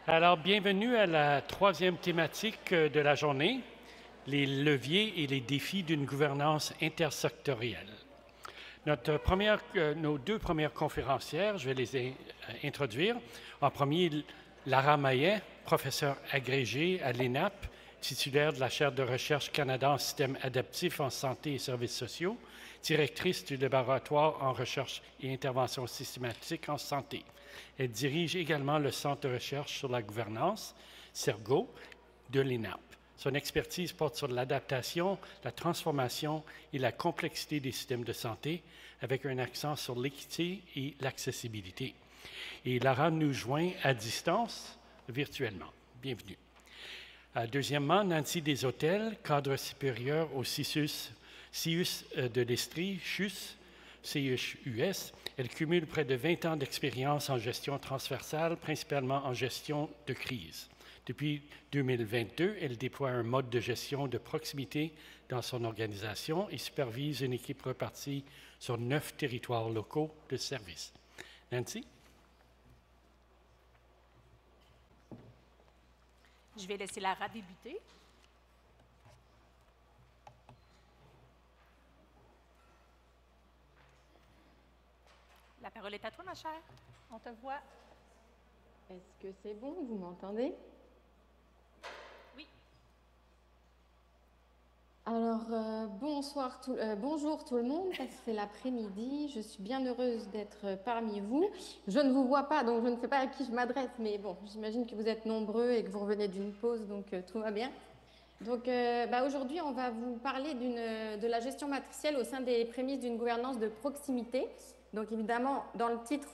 Alors, bienvenue à la troisième thématique de la journée, les leviers et les défis d'une gouvernance intersectorielle. Nos deux premières conférencières, je vais les introduire. En premier, Lara Maillet, professeure agrégée à l'ENAP, titulaire de la chaire de recherche Canada en systèmes adaptifs en santé et services sociaux, directrice du laboratoire en recherche et intervention systématique en santé. Elle dirige également le Centre de recherche sur la gouvernance, CERGO, de l'ENAP. Son expertise porte sur l'adaptation, la transformation et la complexité des systèmes de santé, avec un accent sur l'équité et l'accessibilité. Et Lara nous joint à distance, virtuellement. Bienvenue. Deuxièmement, Nancy Deshôtels, cadre supérieur au CIUS de l'Estrie, CHUS, CHUS. Elle cumule près de 20 ans d'expérience en gestion transversale, principalement en gestion de crise. Depuis 2022, elle déploie un mode de gestion de proximité dans son organisation et supervise une équipe repartie sur 9 territoires locaux de service. Nancy? Je vais laisser Lara débuter. La parole est à toi, ma chère. On te voit. Est-ce que c'est bon? Vous m'entendez? Oui. Alors, bonjour tout le monde, parce que c'est l'après-midi. Je suis bien heureuse d'être parmi vous. Je ne vous vois pas, donc je ne sais pas à qui je m'adresse, mais bon, j'imagine que vous êtes nombreux et que vous revenez d'une pause, donc tout va bien. Donc, aujourd'hui, on va vous parler de la gestion matricielle au sein des prémices d'une gouvernance de proximité. Donc, évidemment, dans le titre,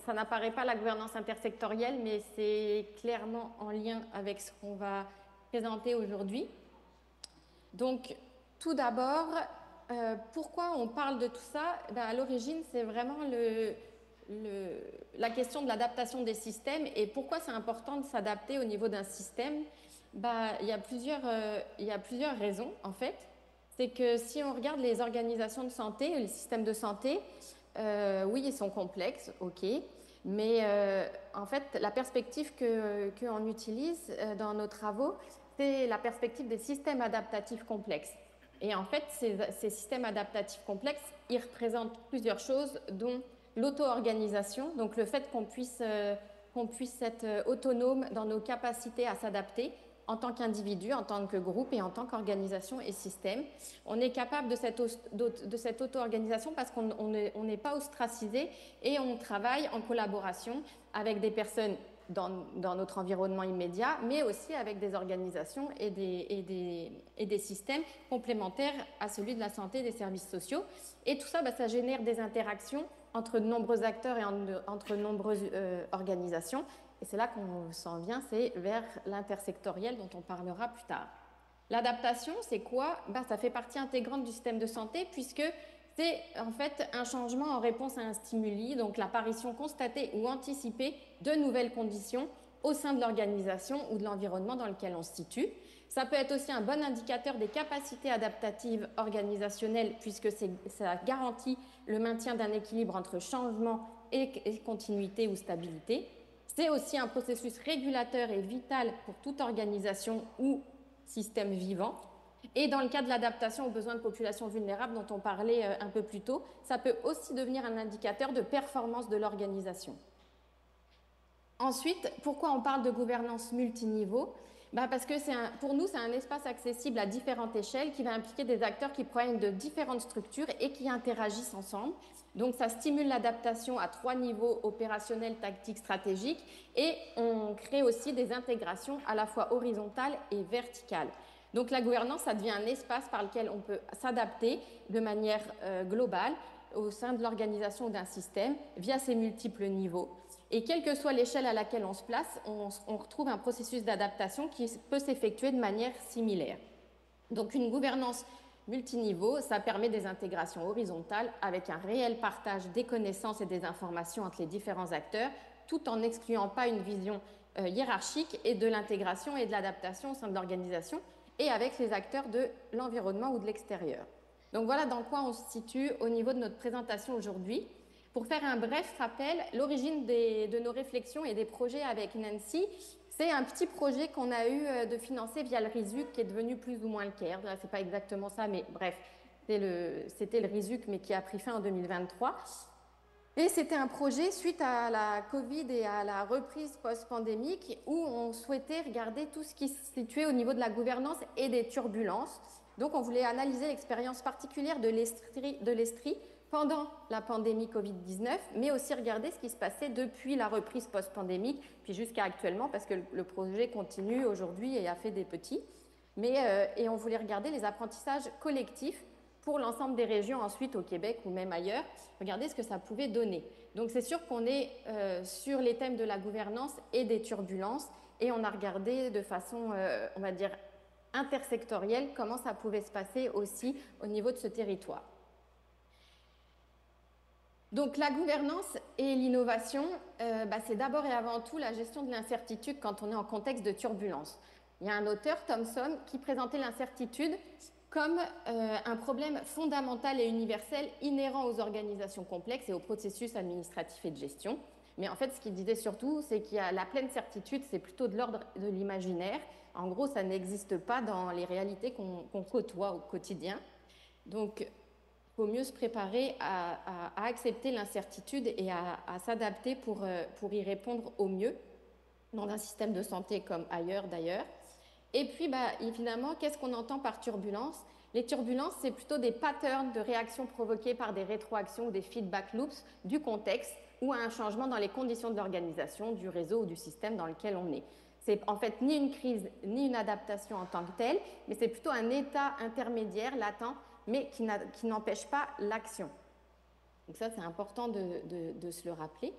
ça n'apparaît pas la gouvernance intersectorielle, mais c'est clairement en lien avec ce qu'on va présenter aujourd'hui. Donc, tout d'abord, pourquoi on parle de tout ça? À l'origine, c'est vraiment la question de l'adaptation des systèmes et pourquoi c'est important de s'adapter au niveau d'un système. Il y a plusieurs raisons, en fait. C'est que si on regarde les organisations de santé, les systèmes de santé, oui, ils sont complexes, ok, mais en fait, la perspective qu'on utilise dans nos travaux, c'est la perspective des systèmes adaptatifs complexes. Et en fait, ces systèmes adaptatifs complexes, ils représentent plusieurs choses, dont l'auto-organisation, donc le fait qu'on puisse être autonome dans nos capacités à s'adapter en tant qu'individu, en tant que groupe et en tant qu'organisation et système. On est capable de cette auto-organisation parce qu'on n'est pas ostracisé et on travaille en collaboration avec des personnes dans notre environnement immédiat, mais aussi avec des organisations et des systèmes complémentaires à celui de la santé et des services sociaux. Et tout ça, ça génère des interactions entre de nombreux acteurs et entre de nombreuses organisations. Et c'est là qu'on s'en vient, c'est vers l'intersectoriel dont on parlera plus tard. L'adaptation, c'est quoi? Ça fait partie intégrante du système de santé puisque c'est en fait un changement en réponse à un stimuli, donc l'apparition constatée ou anticipée de nouvelles conditions au sein de l'organisation ou de l'environnement dans lequel on se situe. Ça peut être aussi un bon indicateur des capacités adaptatives organisationnelles puisque ça garantit le maintien d'un équilibre entre changement et continuité ou stabilité. C'est aussi un processus régulateur et vital pour toute organisation ou système vivant. Et dans le cas de l'adaptation aux besoins de populations vulnérables dont on parlait un peu plus tôt, ça peut aussi devenir un indicateur de performance de l'organisation. Ensuite, pourquoi on parle de gouvernance multiniveau? Parce que pour nous, c'est un espace accessible à différentes échelles qui va impliquer des acteurs qui proviennent de différentes structures et qui interagissent ensemble. Donc, ça stimule l'adaptation à 3 niveaux opérationnels, tactiques, stratégiques et on crée aussi des intégrations à la fois horizontales et verticales. Donc, la gouvernance, ça devient un espace par lequel on peut s'adapter de manière globale au sein de l'organisation ou d'un système via ces multiples niveaux. Et quelle que soit l'échelle à laquelle on se place, on retrouve un processus d'adaptation qui peut s'effectuer de manière similaire. Donc une gouvernance multiniveau, ça permet des intégrations horizontales avec un réel partage des connaissances et des informations entre les différents acteurs, tout en n'excluant pas une vision hiérarchique et de l'intégration et de l'adaptation au sein de l'organisation et avec les acteurs de l'environnement ou de l'extérieur. Donc voilà dans quoi on se situe au niveau de notre présentation aujourd'hui. Pour faire un bref rappel, l'origine de nos réflexions et des projets avec Nancy, c'est un petit projet qu'on a eu de financer via le RISUC qui est devenu plus ou moins le CARE. Ce n'est pas exactement ça, mais bref, c'était le RISUC, mais qui a pris fin en 2023. Et c'était un projet suite à la Covid et à la reprise post-pandémique où on souhaitait regarder tout ce qui se situait au niveau de la gouvernance et des turbulences. Donc, on voulait analyser l'expérience particulière de l'Estrie pendant la pandémie Covid-19, mais aussi regarder ce qui se passait depuis la reprise post-pandémique, puis jusqu'à actuellement, parce que le projet continue aujourd'hui et a fait des petits. Et on voulait regarder les apprentissages collectifs pour l'ensemble des régions ensuite au Québec ou même ailleurs, regardez ce que ça pouvait donner. Donc c'est sûr qu'on est sur les thèmes de la gouvernance et des turbulences et on a regardé de façon, on va dire, intersectorielle comment ça pouvait se passer aussi au niveau de ce territoire. Donc la gouvernance et l'innovation, c'est d'abord et avant tout la gestion de l'incertitude quand on est en contexte de turbulence. Il y a un auteur, Thomson, qui présentait l'incertitude comme un problème fondamental et universel inhérent aux organisations complexes et aux processus administratifs et de gestion. Mais en fait, ce qu'il disait surtout, c'est qu'il y a la pleine certitude, c'est plutôt de l'ordre de l'imaginaire. En gros, ça n'existe pas dans les réalités qu'on côtoie au quotidien. Donc, il faut mieux se préparer à accepter l'incertitude et à s'adapter pour y répondre au mieux, dans un système de santé comme ailleurs d'ailleurs. Et puis, évidemment, qu'est-ce qu'on entend par turbulence? Les turbulences, c'est plutôt des patterns de réactions provoquées par des rétroactions ou des feedback loops du contexte ou à un changement dans les conditions de l'organisation, du réseau ou du système dans lequel on est. C'est en fait ni une crise ni une adaptation en tant que telle, mais c'est plutôt un état intermédiaire, latent, mais qui n'empêche pas l'action. Donc ça, c'est important de se le rappeler.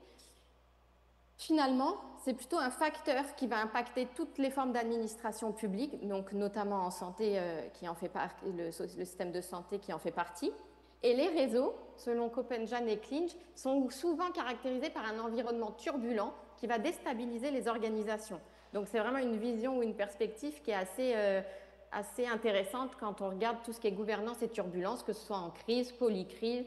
Finalement, c'est plutôt un facteur qui va impacter toutes les formes d'administration publique, donc notamment en santé, qui en fait partie, le système de santé qui en fait partie. Et les réseaux, selon Copenhagen et Clinch, sont souvent caractérisés par un environnement turbulent qui va déstabiliser les organisations. Donc c'est vraiment une vision ou une perspective qui est assez intéressante quand on regarde tout ce qui est gouvernance et turbulence, que ce soit en crise, polycrise,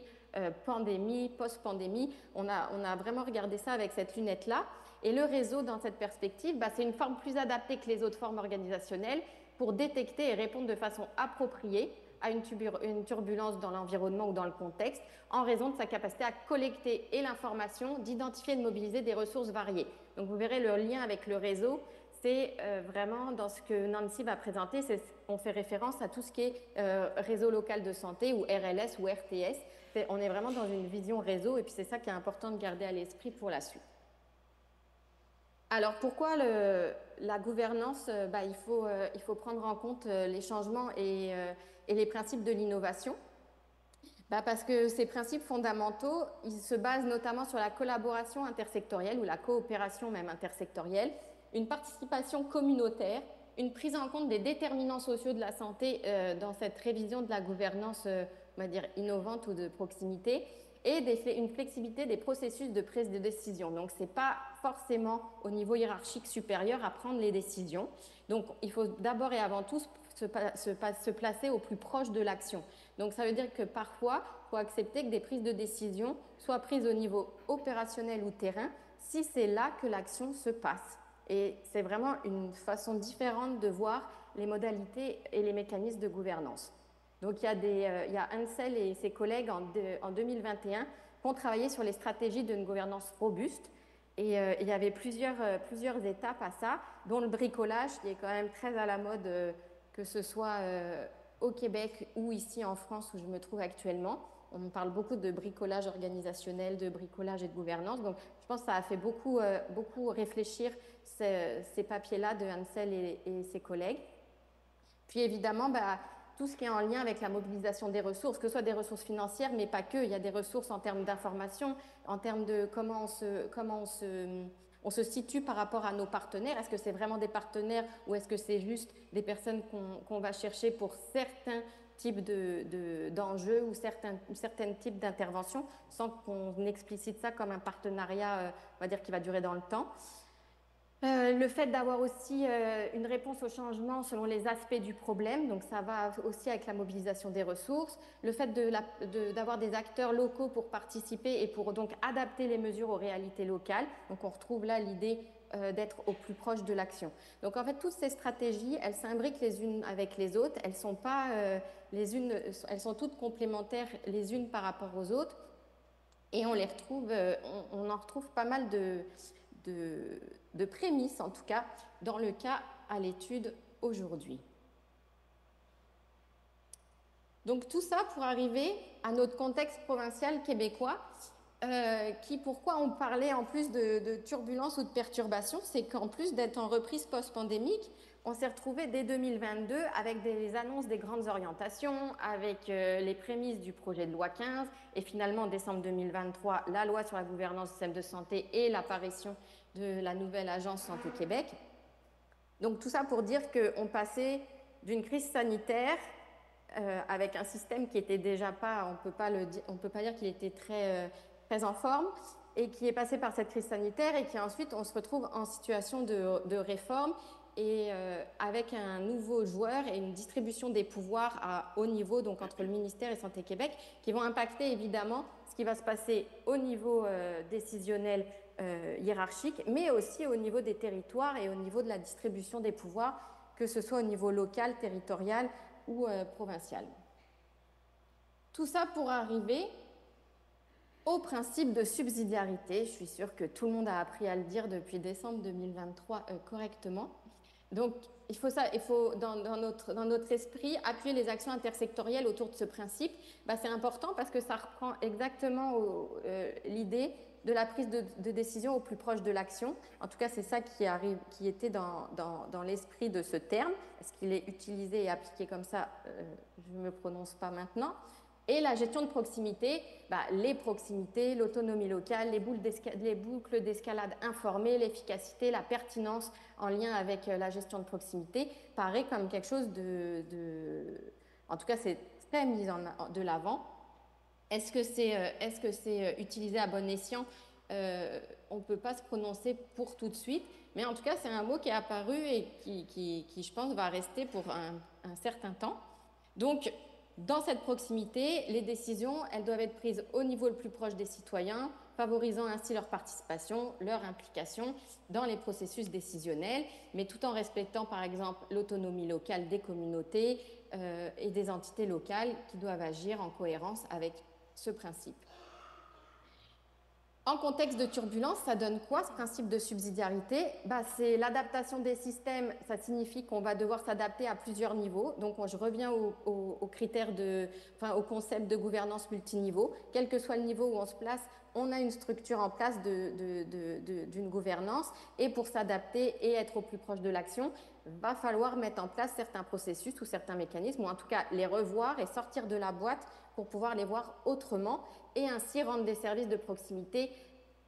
pandémie, post-pandémie. On a vraiment regardé ça avec cette lunette-là. Et le réseau, dans cette perspective, c'est une forme plus adaptée que les autres formes organisationnelles pour détecter et répondre de façon appropriée à une turbulence dans l'environnement ou dans le contexte, en raison de sa capacité à collecter et l'information, d'identifier et de mobiliser des ressources variées. Donc vous verrez le lien avec le réseau, c'est vraiment dans ce que Nancy va présenter, on fait référence à tout ce qui est réseau local de santé ou RLS ou RTS. On est vraiment dans une vision réseau et puis c'est ça qui est important de garder à l'esprit pour la suite. Alors pourquoi la gouvernance? Il faut prendre en compte les changements et les principes de l'innovation. Parce que ces principes fondamentaux, ils se basent notamment sur la collaboration intersectorielle ou la coopération même intersectorielle, une participation communautaire, une prise en compte des déterminants sociaux de la santé dans cette révision de la gouvernance, on va dire, innovante ou de proximité, et une flexibilité des processus de prise de décision. Donc, ce n'est pas forcément au niveau hiérarchique supérieur à prendre les décisions. Donc, il faut d'abord et avant tout se placer au plus proche de l'action. Donc, ça veut dire que parfois, il faut accepter que des prises de décision soient prises au niveau opérationnel ou terrain, si c'est là que l'action se passe. Et c'est vraiment une façon différente de voir les modalités et les mécanismes de gouvernance. Donc, il y a Ansel et ses collègues en 2021 qui ont travaillé sur les stratégies d'une gouvernance robuste. Et il y avait plusieurs étapes à ça, dont le bricolage, qui est quand même très à la mode, que ce soit au Québec ou ici en France, où je me trouve actuellement. On parle beaucoup de bricolage organisationnel, de bricolage et de gouvernance. Donc, je pense que ça a fait beaucoup réfléchir ces papiers-là de Ansel et ses collègues. Puis, évidemment, tout ce qui est en lien avec la mobilisation des ressources, que ce soit des ressources financières, mais pas que. Il y a des ressources en termes d'information, en termes de comment on se situe par rapport à nos partenaires. Est-ce que c'est vraiment des partenaires ou est-ce que c'est juste des personnes qu'on va chercher pour certains types d'enjeux ou certains types d'interventions, sans qu'on explicite ça comme un partenariat, on va dire, qui va durer dans le temps. Le fait d'avoir aussi une réponse au changement selon les aspects du problème, donc ça va aussi avec la mobilisation des ressources. Le fait d'avoir des acteurs locaux pour participer et pour donc adapter les mesures aux réalités locales. Donc on retrouve là l'idée d'être au plus proche de l'action. Donc en fait, toutes ces stratégies, elles s'imbriquent les unes avec les autres. Elles sont pas elles sont toutes complémentaires les unes par rapport aux autres. Et on les retrouve, on en retrouve pas mal de prémices, en tout cas, dans le cas à l'étude aujourd'hui. Donc tout ça pour arriver à notre contexte provincial québécois, pourquoi on parlait en plus de turbulences ou de perturbations, c'est qu'en plus d'être en reprise post-pandémique, on s'est retrouvé dès 2022 avec des annonces des grandes orientations, avec les prémices du projet de loi 15, et finalement en décembre 2023, la loi sur la gouvernance du système de santé et l'apparition de la nouvelle agence Santé Québec. Donc tout ça pour dire qu'on passait d'une crise sanitaire avec un système qui était déjà pas, on peut pas dire qu'il était très en forme, et qui est passé par cette crise sanitaire, et qui ensuite on se retrouve en situation de réforme, et avec un nouveau joueur et une distribution des pouvoirs à haut niveau, donc entre le ministère et Santé Québec, qui vont impacter évidemment ce qui va se passer au niveau décisionnel hiérarchique, mais aussi au niveau des territoires et au niveau de la distribution des pouvoirs, que ce soit au niveau local, territorial ou provincial. Tout ça pour arriver au principe de subsidiarité. Je suis sûre que tout le monde a appris à le dire depuis décembre 2023 correctement. Donc, il faut dans notre esprit appuyer les actions intersectorielles autour de ce principe. C'est important parce que ça reprend exactement l'idée de la prise de décision au plus proche de l'action. En tout cas, c'est ça qui était dans l'esprit de ce terme. Est-ce qu'il est utilisé et appliqué comme ça? Je ne me prononce pas maintenant. Et la gestion de proximité, les proximités, l'autonomie locale, les boucles d'escalade informées, l'efficacité, la pertinence en lien avec la gestion de proximité, paraît comme quelque chose en tout cas, c'est très mis de l'avant. Est-ce que c'est utilisé à bon escient? On ne peut pas se prononcer pour tout de suite, mais en tout cas, c'est un mot qui est apparu et qui je pense, va rester pour un certain temps. Donc, dans cette proximité, les décisions, elles doivent être prises au niveau le plus proche des citoyens, favorisant ainsi leur participation, leur implication dans les processus décisionnels, mais tout en respectant par exemple l'autonomie locale des communautés et des entités locales qui doivent agir en cohérence avec ce principe. En contexte de turbulence, ça donne quoi ce principe de subsidiarité? C'est l'adaptation des systèmes, ça signifie qu'on va devoir s'adapter à plusieurs niveaux. Donc je reviens au concept de gouvernance multiniveau. Quel que soit le niveau où on se place, on a une structure en place d'une gouvernance, et pour s'adapter et être au plus proche de l'action, va falloir mettre en place certains processus ou certains mécanismes, ou en tout cas les revoir et sortir de la boîte pour pouvoir les voir autrement, et ainsi rendre des services de proximité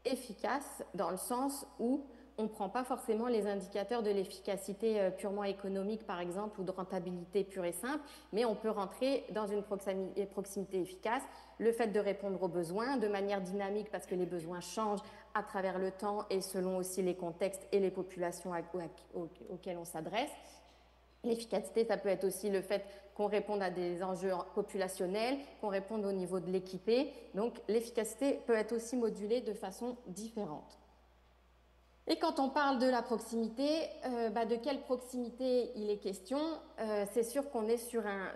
efficaces, dans le sens où on ne prend pas forcément les indicateurs de l'efficacité purement économique, par exemple, ou de rentabilité pure et simple, mais on peut rentrer dans une proximité efficace, le fait de répondre aux besoins de manière dynamique, parce que les besoins changent à travers le temps et selon aussi les contextes et les populations auxquelles on s'adresse. L'efficacité, ça peut être aussi le fait qu'on réponde à des enjeux populationnels, qu'on réponde au niveau de l'équipé. Donc, l'efficacité peut être aussi modulée de façon différente. Et quand on parle de la proximité, de quelle proximité il est question? C'est sûr qu'on est sur un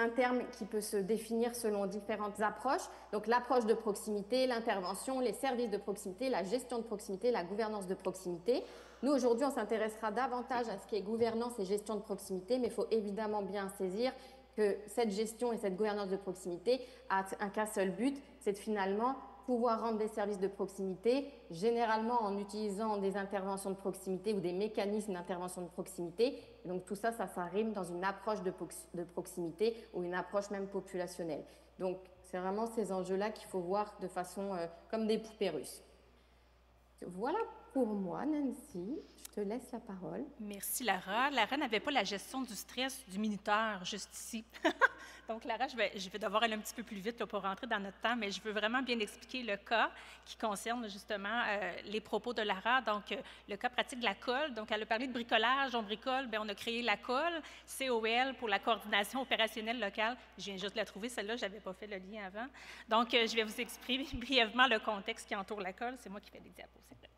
terme qui peut se définir selon différentes approches. Donc l'approche de proximité, l'intervention, les services de proximité, la gestion de proximité, la gouvernance de proximité. Nous, aujourd'hui, on s'intéressera davantage à ce qui est gouvernance et gestion de proximité, mais il faut évidemment bien saisir que cette gestion et cette gouvernance de proximité a un qu'un seul but, c'est de finalement pouvoir rendre des services de proximité, généralement en utilisant des interventions de proximité ou des mécanismes d'intervention de proximité. Donc tout ça, ça rime dans une approche de proximité ou une approche même populationnelle. Donc c'est vraiment ces enjeux-là qu'il faut voir de façon comme des poupées russes. Voilà pour moi, Nancy. Je te laisse la parole. Merci, Lara. Lara n'avait pas la gestion du stress du minuteur juste ici. Donc, Lara, je vais devoir aller un petit peu plus vite là, pour rentrer dans notre temps, mais je veux vraiment bien expliquer le cas qui concerne justement les propos de Lara. Donc, le cas pratique de la colle. Donc, elle a parlé de bricolage. On bricole, bien, on a créé la colle, COL, pour la coordination opérationnelle locale. Je viens juste de la trouver, celle-là, je n'avais pas fait le lien avant. Donc, je vais vous exprimer brièvement le contexte qui entoure la colle. C'est moi qui fais les diapos, c'est vrai.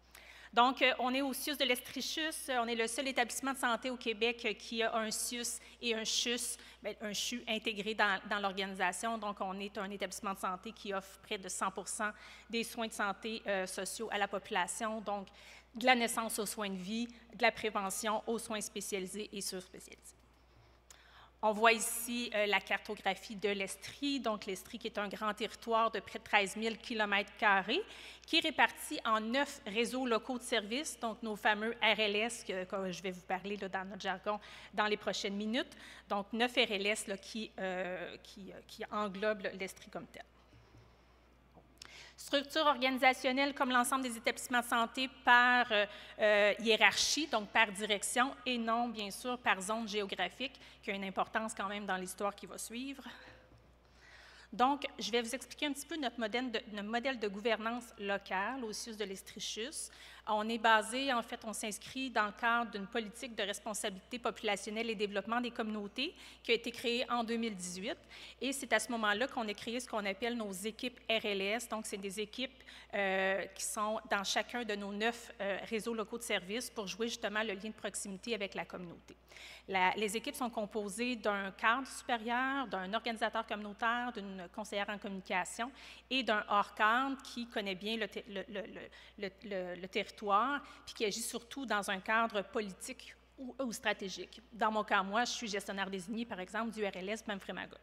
Donc, on est au CIUS de l'Estrichus. On est le seul établissement de santé au Québec qui a un CIUS et un CHUS, bien, un CHU intégré dans l'organisation. Donc, on est un établissement de santé qui offre près de 100% des soins de santé sociaux à la population. Donc, de la naissance aux soins de vie, de la prévention aux soins spécialisés et surspécialisés. On voit ici la cartographie de l'Estrie. Donc, l'Estrie qui est un grand territoire de près de 13 000 km² qui est réparti en 9 réseaux locaux de services, donc nos fameux RLS, que je vais vous parler là, dans notre jargon dans les prochaines minutes. Donc, 9 RLS là, qui englobent l'Estrie comme tel. Structure organisationnelle comme l'ensemble des établissements de santé par hiérarchie, donc par direction, et non, bien sûr, par zone géographique, qui a une importance quand même dans l'histoire qui va suivre. Donc, je vais vous expliquer un petit peu notre modèle de gouvernance locale au CIUS de l'Estrichus. On est basé, en fait, on s'inscrit dans le cadre d'une politique de responsabilité populationnelle et développement des communautés qui a été créée en 2018. Et c'est à ce moment-là qu'on a créé ce qu'on appelle nos équipes RLS. Donc, c'est des équipes qui sont dans chacun de nos 9 réseaux locaux de services pour jouer justement le lien de proximité avec la communauté. Les équipes sont composées d'un cadre supérieur, d'un organisateur communautaire, d'une conseillère en communication et d'un hors-cadre qui connaît bien le territoire puis qui agit surtout dans un cadre politique ou stratégique. Dans mon cas, moi, je suis gestionnaire désigné, par exemple, du RLS Memphremagog.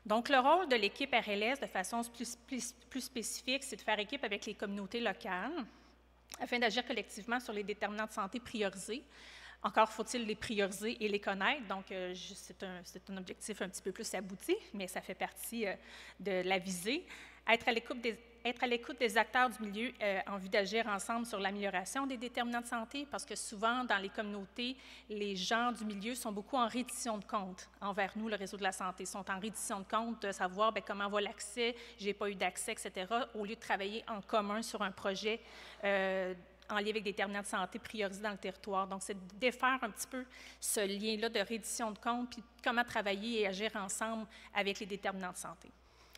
Donc, le rôle de l'équipe RLS, de façon plus spécifique, c'est de faire équipe avec les communautés locales afin d'agir collectivement sur les déterminants de santé priorisés. Encore faut-il les prioriser et les connaître, donc c'est un objectif un petit peu plus abouti, mais ça fait partie de la visée. Être à l'écoute des acteurs du milieu en vue d'agir ensemble sur l'amélioration des déterminants de santé, parce que souvent, dans les communautés, les gens du milieu sont beaucoup en reddition de compte envers nous, le réseau de la santé, sont en reddition de compte de savoir bien, comment va l'accès, j'ai pas eu d'accès, etc., au lieu de travailler en commun sur un projet en lien avec des déterminants de santé priorisés dans le territoire. Donc, c'est de défaire un petit peu ce lien-là de reddition de compte, puis comment travailler et agir ensemble avec les déterminants de santé.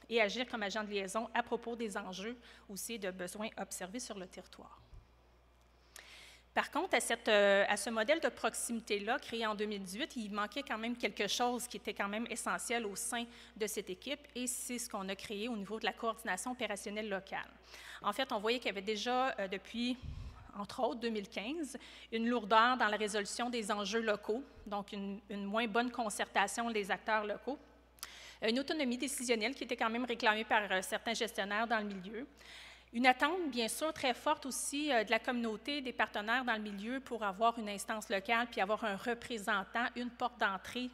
Et agir comme agent de liaison à propos des enjeux aussi et de besoins observés sur le territoire. Par contre, à ce modèle de proximité-là, créé en 2018, il manquait quand même quelque chose qui était quand même essentiel au sein de cette équipe, et c'est ce qu'on a créé au niveau de la coordination opérationnelle locale. En fait, on voyait qu'il y avait déjà, depuis entre autres 2015, une lourdeur dans la résolution des enjeux locaux, donc une moins bonne concertation des acteurs locaux, une autonomie décisionnelle qui était quand même réclamée par certains gestionnaires dans le milieu, une attente, bien sûr, très forte aussi de la communauté, des partenaires dans le milieu pour avoir une instance locale puis avoir un représentant, une porte d'entrée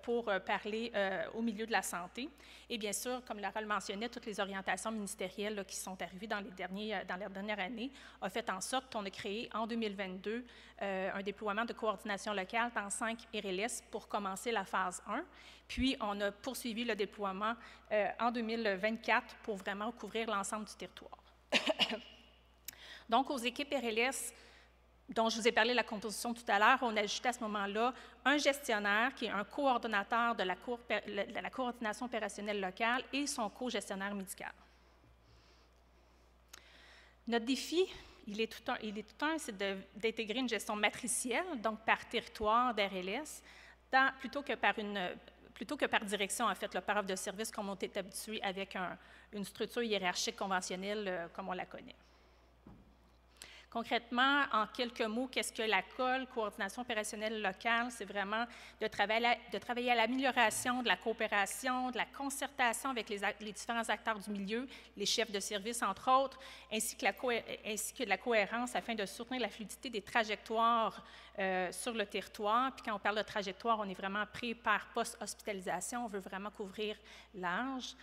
pour parler au milieu de la santé. Et bien sûr, comme Lara le mentionnait, toutes les orientations ministérielles là, qui sont arrivées dans les dernières années ont fait en sorte qu'on a créé en 2022 un déploiement de coordination locale dans 5 RLS pour commencer la phase 1. Puis, on a poursuivi le déploiement en 2024 pour vraiment couvrir l'ensemble du territoire. Donc, aux équipes RLS, dont je vous ai parlé de la composition tout à l'heure, on a ajouté à ce moment-là un gestionnaire qui est un coordonnateur de la coordination opérationnelle locale et son co-gestionnaire médical. Notre défi, il est tout un, c'est d'intégrer une gestion matricielle, donc par territoire d'RLS, plutôt que par direction, en fait, par offre de service, comme on est habitué avec une structure hiérarchique conventionnelle comme on la connaît. Concrètement, en quelques mots, qu'est-ce que la COL, coordination opérationnelle locale? C'est vraiment de travailler à l'amélioration de la coopération, de la concertation avec les différents acteurs du milieu, les chefs de service, entre autres, ainsi que de la cohérence afin de soutenir la fluidité des trajectoires sur le territoire. Puis quand on parle de trajectoire, on est vraiment pré, par, post-hospitalisation. On veut vraiment couvrir large.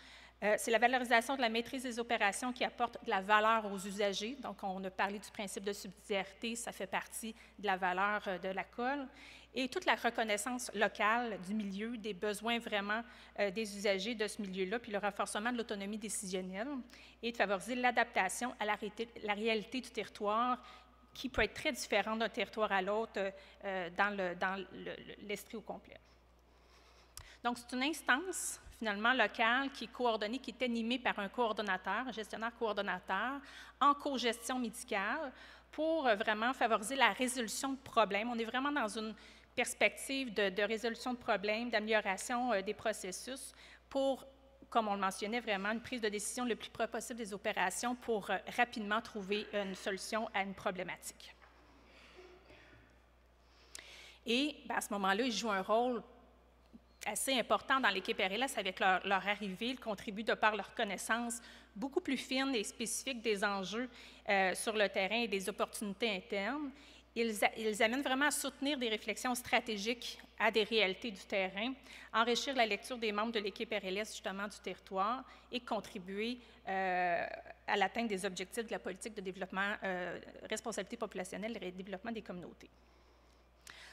C'est la valorisation de la maîtrise des opérations qui apporte de la valeur aux usagers. Donc, on a parlé du principe de subsidiarité, ça fait partie de la valeur de la colle. Et toute la reconnaissance locale du milieu, des besoins vraiment des usagers de ce milieu-là, puis le renforcement de l'autonomie décisionnelle et de favoriser l'adaptation à la réalité du territoire qui peut être très différente d'un territoire à l'autre dans l'Estrie au complet. Donc, c'est une instance, finalement, locale qui est coordonnée, qui est animée par un coordonnateur, un gestionnaire coordonnateur, en cogestion médicale, pour vraiment favoriser la résolution de problèmes. On est vraiment dans une perspective de résolution de problèmes, d'amélioration des processus pour, comme on le mentionnait, vraiment une prise de décision le plus près possible des opérations pour rapidement trouver une solution à une problématique. Et à ce moment-là, ils jouent un rôle assez important dans l'équipe RLS avec leur arrivée. Ils contribuent de par leur connaissance beaucoup plus fine et spécifique des enjeux sur le terrain et des opportunités internes. Ils amènent vraiment à soutenir des réflexions stratégiques à des réalités du terrain, enrichir la lecture des membres de l'équipe RLS justement du territoire et contribuer à l'atteinte des objectifs de la politique de développement, responsabilité populationnelle et développement des communautés.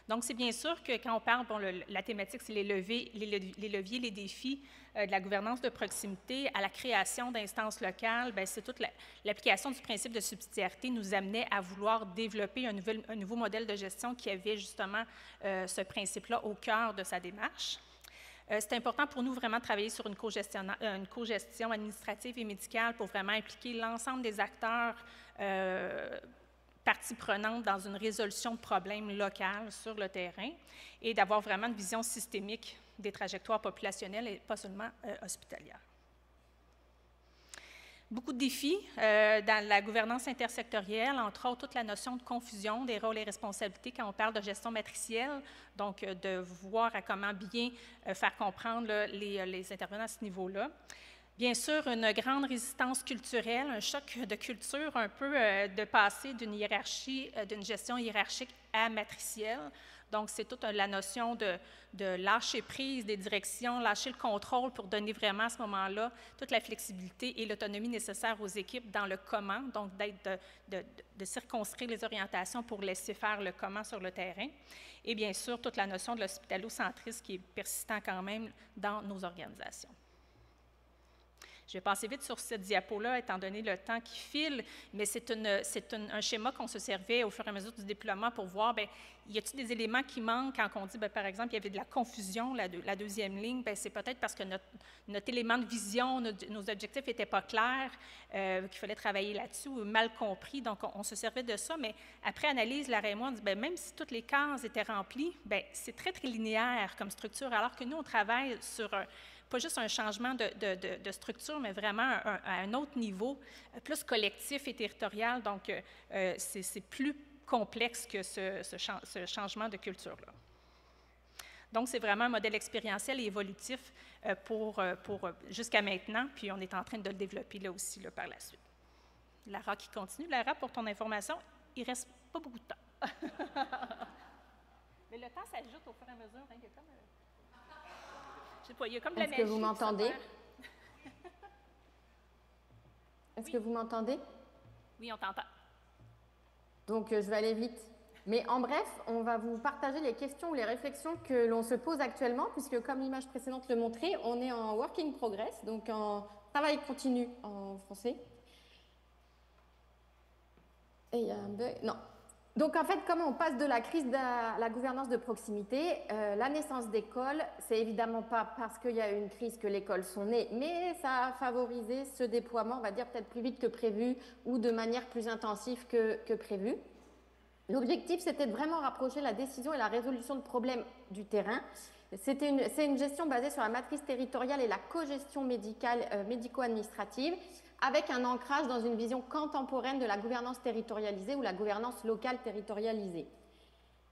Donc, c'est bien sûr que quand on parle, la thématique, c'est les leviers, les défis de la gouvernance de proximité à la création d'instances locales, bien, c'est toute l'application du principe de subsidiarité nous amenait à vouloir développer un nouveau modèle de gestion qui avait justement ce principe-là au cœur de sa démarche. C'est important pour nous vraiment de travailler sur une cogestion administrative et médicale pour vraiment impliquer l'ensemble des acteurs partie prenante dans une résolution de problèmes locaux sur le terrain et d'avoir vraiment une vision systémique des trajectoires populationnelles et pas seulement hospitalières. Beaucoup de défis dans la gouvernance intersectorielle, entre autres toute la notion de confusion des rôles et responsabilités quand on parle de gestion matricielle, donc de voir à comment bien faire comprendre là, les intervenants à ce niveau-là. Bien sûr, une grande résistance culturelle, un choc de culture, un peu de passer d'une hiérarchie, d'une gestion hiérarchique à matricielle. Donc, c'est toute la notion de lâcher prise des directions, lâcher le contrôle pour donner vraiment à ce moment-là toute la flexibilité et l'autonomie nécessaires aux équipes dans le comment, donc de circonscrire les orientations pour laisser faire le comment sur le terrain. Et bien sûr, toute la notion de l'hospitalocentrisme qui est persistant quand même dans nos organisations. Je vais passer vite sur cette diapo-là, étant donné le temps qui file, mais c'est un schéma qu'on se servait au fur et à mesure du déploiement pour voir, bien, y a-t-il des éléments qui manquent quand on dit, bien, par exemple, il y avait de la confusion, la deuxième ligne, bien, c'est peut-être parce que notre élément de vision, nos objectifs n'étaient pas clairs, qu'il fallait travailler là-dessus, ou mal compris, donc on se servait de ça, mais après analyse, Lara et moi, on dit, bien, même si toutes les cases étaient remplies, bien, c'est très, très linéaire comme structure, alors que nous, on travaille sur pas juste un changement de structure, mais vraiment à un autre niveau, plus collectif et territorial. Donc, c'est plus complexe que ce changement de culture-là. Donc, c'est vraiment un modèle expérientiel et évolutif jusqu'à maintenant, puis on est en train de le développer là aussi là, par la suite. Lara qui continue. Lara, pour ton information, il ne reste pas beaucoup de temps. Mais le temps s'ajoute au fur et à mesure. Hein, il y a comme... Je sais pas, il y a comme de la magie. Est-ce que vous m'entendez? Est-ce que vous m'entendez? Oui, on t'entend. Donc, je vais aller vite. Mais en bref, on va vous partager les questions ou les réflexions que l'on se pose actuellement, puisque comme l'image précédente le montrait, on est en working progress, donc en travail continu en français. Et il y a un bug. Non. Donc, en fait, comment on passe de la crise de la gouvernance de proximité, la naissance d'écoles, c'est évidemment pas parce qu'il y a eu une crise que les écoles sont nées, mais ça a favorisé ce déploiement, on va dire peut-être plus vite que prévu ou de manière plus intensive que prévu. L'objectif, c'était de vraiment rapprocher la décision et la résolution de problèmes du terrain. C'est une gestion basée sur la matrice territoriale et la cogestion médico-administrative, avec un ancrage dans une vision contemporaine de la gouvernance territorialisée ou la gouvernance locale territorialisée.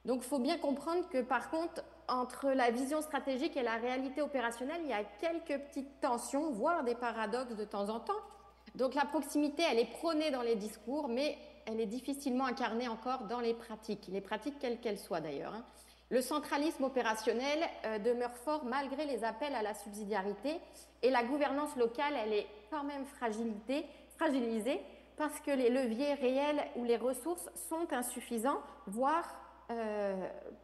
Donc, il faut bien comprendre que, par contre, entre la vision stratégique et la réalité opérationnelle, il y a quelques petites tensions, voire des paradoxes de temps en temps. Donc, la proximité, elle est prônée dans les discours, mais elle est difficilement incarnée encore dans les pratiques quelles qu'elles soient d'ailleurs. Hein. Le centralisme opérationnel demeure fort malgré les appels à la subsidiarité et la gouvernance locale, elle est quand même fragilisée parce que les leviers réels ou les ressources sont insuffisants, voire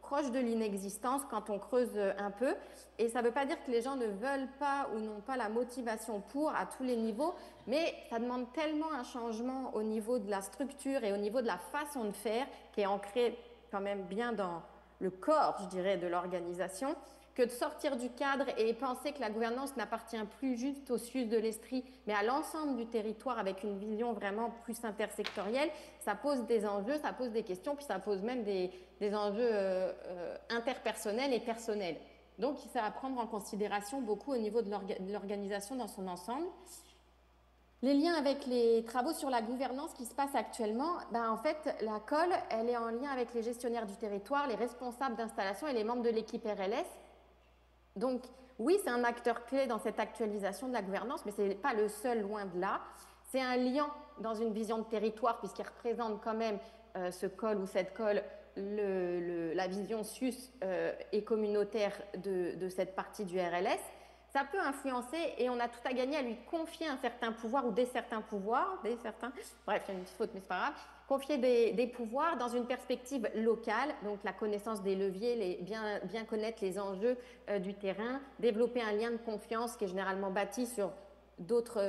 proches de l'inexistence quand on creuse un peu. Et ça ne veut pas dire que les gens ne veulent pas ou n'ont pas la motivation pour à tous les niveaux, mais ça demande tellement un changement au niveau de la structure et au niveau de la façon de faire qui est ancré quand même bien dans le corps, je dirais, de l'organisation, que de sortir du cadre et penser que la gouvernance n'appartient plus juste au sud de l'Estrie, mais à l'ensemble du territoire avec une vision vraiment plus intersectorielle, ça pose des enjeux, ça pose des questions, puis ça pose même des enjeux interpersonnels et personnels. Donc, ça va prendre en considération beaucoup au niveau de l'organisation dans son ensemble. Les liens avec les travaux sur la gouvernance qui se passent actuellement, en fait, la COL, elle est en lien avec les gestionnaires du territoire, les responsables d'installation et les membres de l'équipe RLS. Donc, oui, c'est un acteur clé dans cette actualisation de la gouvernance, mais ce n'est pas le seul, loin de là. C'est un lien dans une vision de territoire, puisqu'il représente quand même ce COL ou cette COL, la vision SUS et communautaire de cette partie du RLS. Ça peut influencer et on a tout à gagner à lui confier un certain pouvoir ou certains pouvoirs, bref, il y a une petite faute mais c'est pas grave, confier des pouvoirs dans une perspective locale, donc la connaissance des leviers, bien connaître les enjeux du terrain, développer un lien de confiance qui est généralement bâti sur d'autres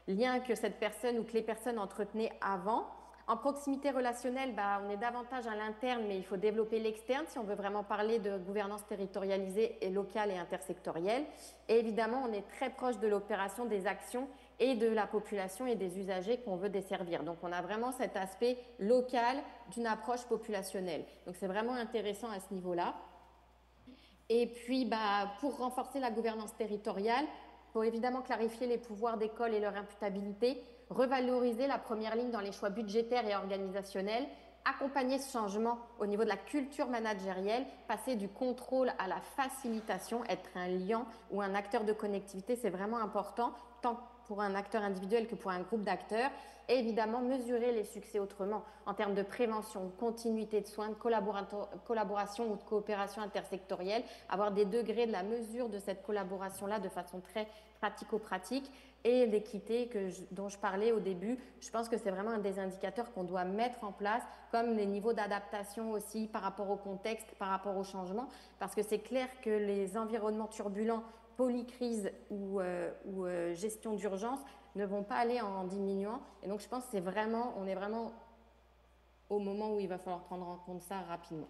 liens que cette personne ou que les personnes entretenaient avant. En proximité relationnelle, on est davantage à l'interne, mais il faut développer l'externe si on veut vraiment parler de gouvernance territorialisée et locale et intersectorielle. Et évidemment, on est très proche de l'opération des actions et de la population et des usagers qu'on veut desservir. Donc, on a vraiment cet aspect local d'une approche populationnelle. Donc, c'est vraiment intéressant à ce niveau-là. Et puis, pour renforcer la gouvernance territoriale, il faut évidemment clarifier les pouvoirs d'école et leur imputabilité, revaloriser la première ligne dans les choix budgétaires et organisationnels, accompagner ce changement au niveau de la culture managérielle, passer du contrôle à la facilitation, être un liant ou un acteur de connectivité, c'est vraiment important, tant pour un acteur individuel que pour un groupe d'acteurs, et évidemment mesurer les succès autrement, en termes de prévention, de continuité de soins, de collaboration ou de coopération intersectorielle, avoir des degrés de la mesure de cette collaboration-là de façon très pratico-pratique, et l'équité dont je parlais au début, je pense que c'est vraiment un des indicateurs qu'on doit mettre en place, comme les niveaux d'adaptation aussi par rapport au contexte, par rapport au changement, parce que c'est clair que les environnements turbulents, polycrise ou gestion d'urgence ne vont pas aller en diminuant. Et donc, je pense que on est vraiment au moment où il va falloir prendre en compte ça rapidement.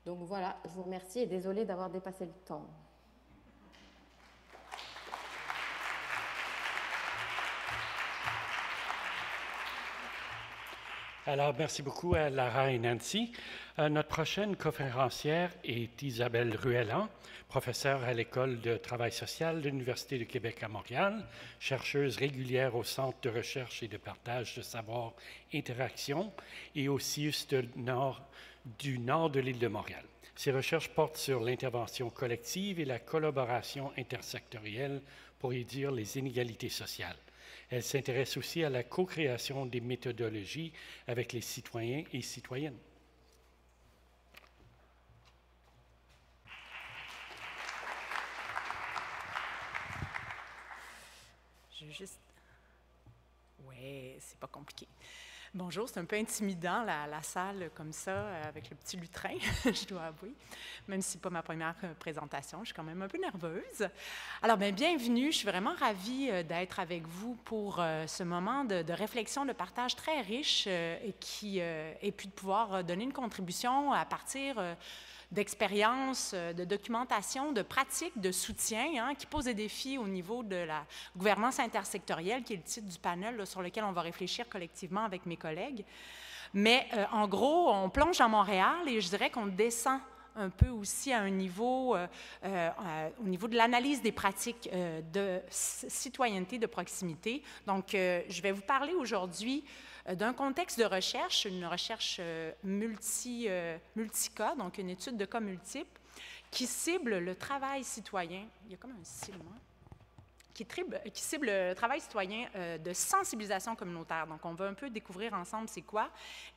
Donc voilà, je vous remercie et désolée d'avoir dépassé le temps. Alors, merci beaucoup à Lara et Nancy. Notre prochaine conférencière est Isabelle Ruellan, professeure à l'École de travail social de l'Université du Québec à Montréal, chercheuse régulière au Centre de recherche et de partage de savoir Interaction et au CIUS du nord de l'île de Montréal. Ses recherches portent sur l'intervention collective et la collaboration intersectorielle pour réduire les inégalités sociales. Elle s'intéresse aussi à la co-création des méthodologies avec les citoyens et citoyennes. Je veux juste... Oui, c'est pas compliqué. Bonjour, c'est un peu intimidant, la salle comme ça, avec le petit lutrin, je dois avouer. Même si ce n'est pas ma première présentation, je suis quand même un peu nerveuse. Alors, bienvenue, je suis vraiment ravie d'être avec vous pour ce moment de réflexion, de partage très riche et puis de pouvoir donner une contribution à partir d'expériences, de documentation, de pratiques, de soutien qui posent des défis au niveau de la gouvernance intersectorielle, qui est le titre du panel là, sur lequel on va réfléchir collectivement avec mes collègues. Mais en gros, on plonge à Montréal et je dirais qu'on descend un peu aussi à un niveau, au niveau de l'analyse des pratiques de citoyenneté, de proximité. Donc, je vais vous parler aujourd'hui d'un contexte de recherche, une recherche multi-cas, donc une étude de cas multiples, qui cible le travail citoyen. Il y a comme un ciment. qui cible le travail citoyen de sensibilisation communautaire. Donc, on va un peu découvrir ensemble c'est quoi,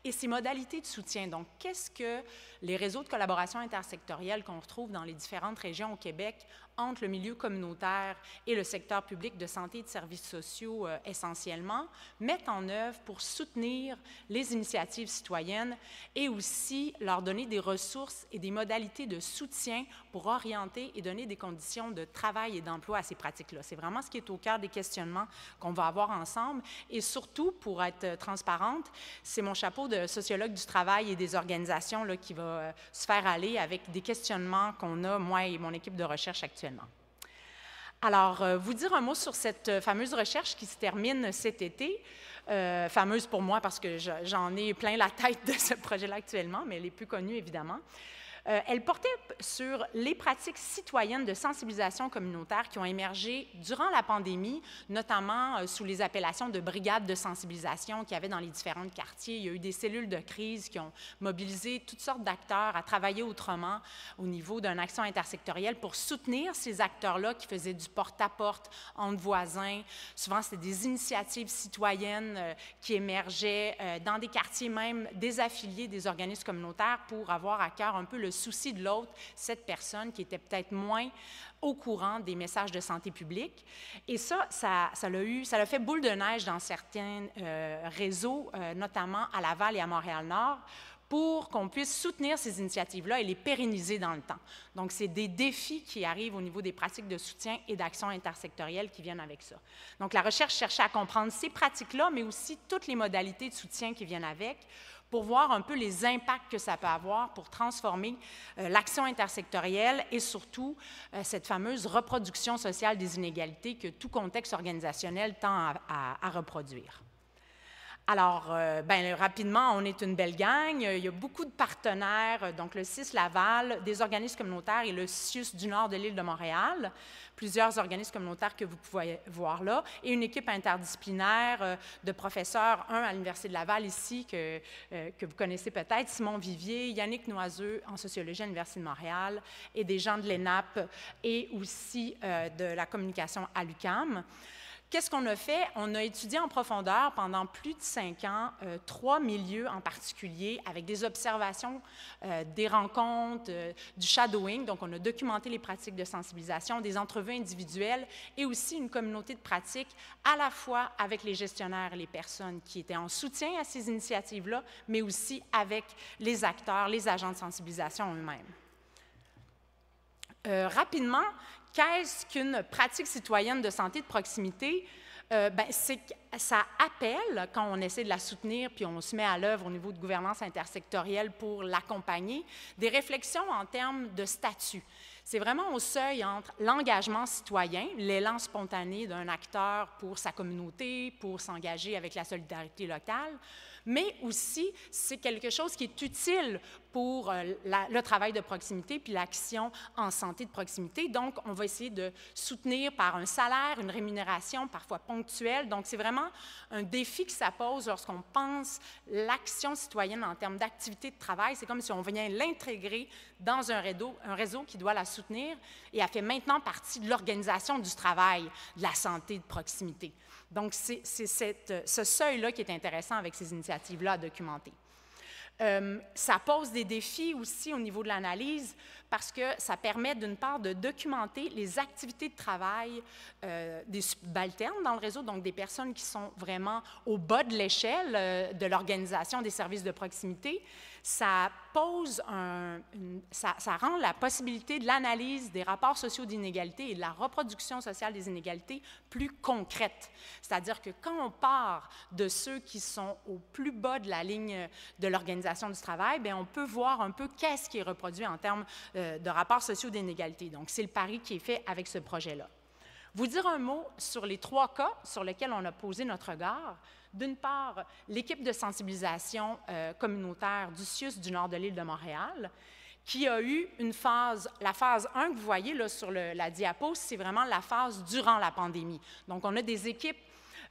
et ses modalités de soutien. Donc, qu'est-ce que les réseaux de collaboration intersectorielle qu'on retrouve dans les différentes régions au Québec entre le milieu communautaire et le secteur public de santé et de services sociaux essentiellement, mettent en œuvre pour soutenir les initiatives citoyennes et aussi leur donner des ressources et des modalités de soutien pour orienter et donner des conditions de travail et d'emploi à ces pratiques-là. C'est vraiment ce qui est au cœur des questionnements qu'on va avoir ensemble. Et surtout, pour être transparente, c'est mon chapeau de sociologue du travail et des organisations là, qui va se faire aller avec des questionnements qu'on a, moi et mon équipe de recherche actuellement. Alors, vous dire un mot sur cette fameuse recherche qui se termine cet été. Fameuse pour moi parce que j'en ai plein la tête de ce projet-là actuellement, mais elle est plus connue, évidemment. Elle portait sur les pratiques citoyennes de sensibilisation communautaire qui ont émergé durant la pandémie, notamment sous les appellations de brigades de sensibilisation qu'il y avait dans les différents quartiers. Il y a eu des cellules de crise qui ont mobilisé toutes sortes d'acteurs à travailler autrement au niveau d'une action intersectorielle pour soutenir ces acteurs-là qui faisaient du porte-à-porte entre voisins. Souvent, c'était des initiatives citoyennes qui émergeaient dans des quartiers même désaffiliés des organismes communautaires pour avoir à cœur un peu le souci de l'autre, cette personne qui était peut-être moins au courant des messages de santé publique. Et ça a fait boule de neige dans certains réseaux, notamment à Laval et à Montréal-Nord, pour qu'on puisse soutenir ces initiatives-là et les pérenniser dans le temps. Donc, c'est des défis qui arrivent au niveau des pratiques de soutien et d'action intersectorielle qui viennent avec ça. Donc, la recherche cherchait à comprendre ces pratiques-là, mais aussi toutes les modalités de soutien qui viennent avec, pour voir un peu les impacts que ça peut avoir pour transformer l'action intersectorielle et surtout cette fameuse reproduction sociale des inégalités que tout contexte organisationnel tend à reproduire. Alors, rapidement, on est une belle gang. Il y a beaucoup de partenaires, donc le CIS Laval, des organismes communautaires et le CIUS du nord de l'île de Montréal, plusieurs organismes communautaires que vous pouvez voir là, et une équipe interdisciplinaire de professeurs, un à l'Université de Laval ici, que vous connaissez peut-être, Simon Vivier, Yannick Noiseux en sociologie à l'Université de Montréal, et des gens de l'ENAP et aussi de la communication à l'UQAM. Qu'est-ce qu'on a fait? On a étudié en profondeur pendant plus de 5 ans 3 milieux en particulier avec des observations, des rencontres, du shadowing. Donc, on a documenté les pratiques de sensibilisation, des entrevues individuelles et aussi une communauté de pratiques à la fois avec les gestionnaires et les personnes qui étaient en soutien à ces initiatives-là, mais aussi avec les acteurs, les agents de sensibilisation eux-mêmes. Rapidement, qu'est-ce qu'une pratique citoyenne de santé de proximité? C'est que ça appelle, quand on essaie de la soutenir, puis on se met à l'œuvre au niveau de gouvernance intersectorielle pour l'accompagner, des réflexions en termes de statut. C'est vraiment au seuil entre l'engagement citoyen, l'élan spontané d'un acteur pour sa communauté, pour s'engager avec la solidarité locale, mais aussi c'est quelque chose qui est utile pour le travail de proximité puis l'action en santé de proximité. Donc, on va essayer de soutenir par un salaire, une rémunération parfois ponctuelle. Donc, c'est vraiment un défi que ça pose lorsqu'on pense l'action citoyenne en termes d'activité de travail. C'est comme si on venait l'intégrer dans un réseau qui doit la soutenir et elle fait maintenant partie de l'organisation du travail de la santé de proximité. Donc, c'est ce seuil-là qui est intéressant avec ces initiatives-là à documenter. Ça pose des défis aussi au niveau de l'analyse parce que ça permet d'une part de documenter les activités de travail des subalternes dans le réseau, donc des personnes qui sont vraiment au bas de l'échelle de l'organisation des services de proximité. Ça pose ça rend la possibilité de l'analyse des rapports sociaux d'inégalité et de la reproduction sociale des inégalités plus concrète. C'est-à-dire que quand on part de ceux qui sont au plus bas de la ligne de l'organisation du travail, bien, on peut voir un peu qu'est-ce qui est reproduit en termes de rapports sociaux d'inégalité. Donc, c'est le pari qui est fait avec ce projet-là. Vous dire un mot sur les 3 cas sur lesquels on a posé notre regard. D'une part, l'équipe de sensibilisation communautaire du CIUS du nord de l'île de Montréal, qui a eu la phase 1 que vous voyez là, sur la diapo, c'est vraiment la phase durant la pandémie. Donc, on a des équipes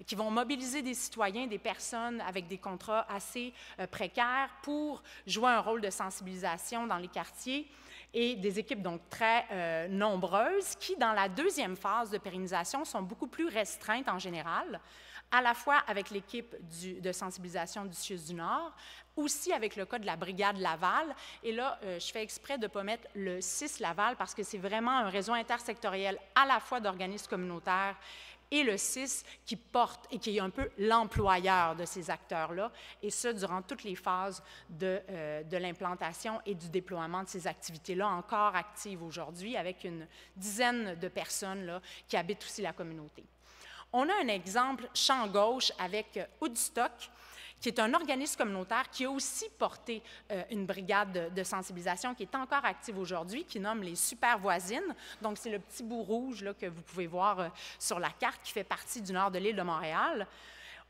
qui vont mobiliser des citoyens, des personnes avec des contrats assez précaires pour jouer un rôle de sensibilisation dans les quartiers. et des équipes donc très nombreuses qui, dans la deuxième phase de pérennisation, sont beaucoup plus restreintes en général, à la fois avec l'équipe de sensibilisation du CIUS du Nord, aussi avec le cas de la brigade Laval. Et là, je fais exprès de ne pas mettre le CIS Laval parce que c'est vraiment un réseau intersectoriel à la fois d'organismes communautaires et le CIS qui porte et qui est un peu l'employeur de ces acteurs-là, et ce, durant toutes les phases de l'implantation et du déploiement de ces activités-là, encore actives aujourd'hui, avec une dizaine de personnes là, qui habitent aussi la communauté. On a un exemple champ gauche avec Woodstock, qui est un organisme communautaire qui a aussi porté une brigade de sensibilisation qui est encore active aujourd'hui, qui nomme les Super Voisines. Donc, c'est le petit bout rouge là, que vous pouvez voir sur la carte qui fait partie du nord de l'île de Montréal,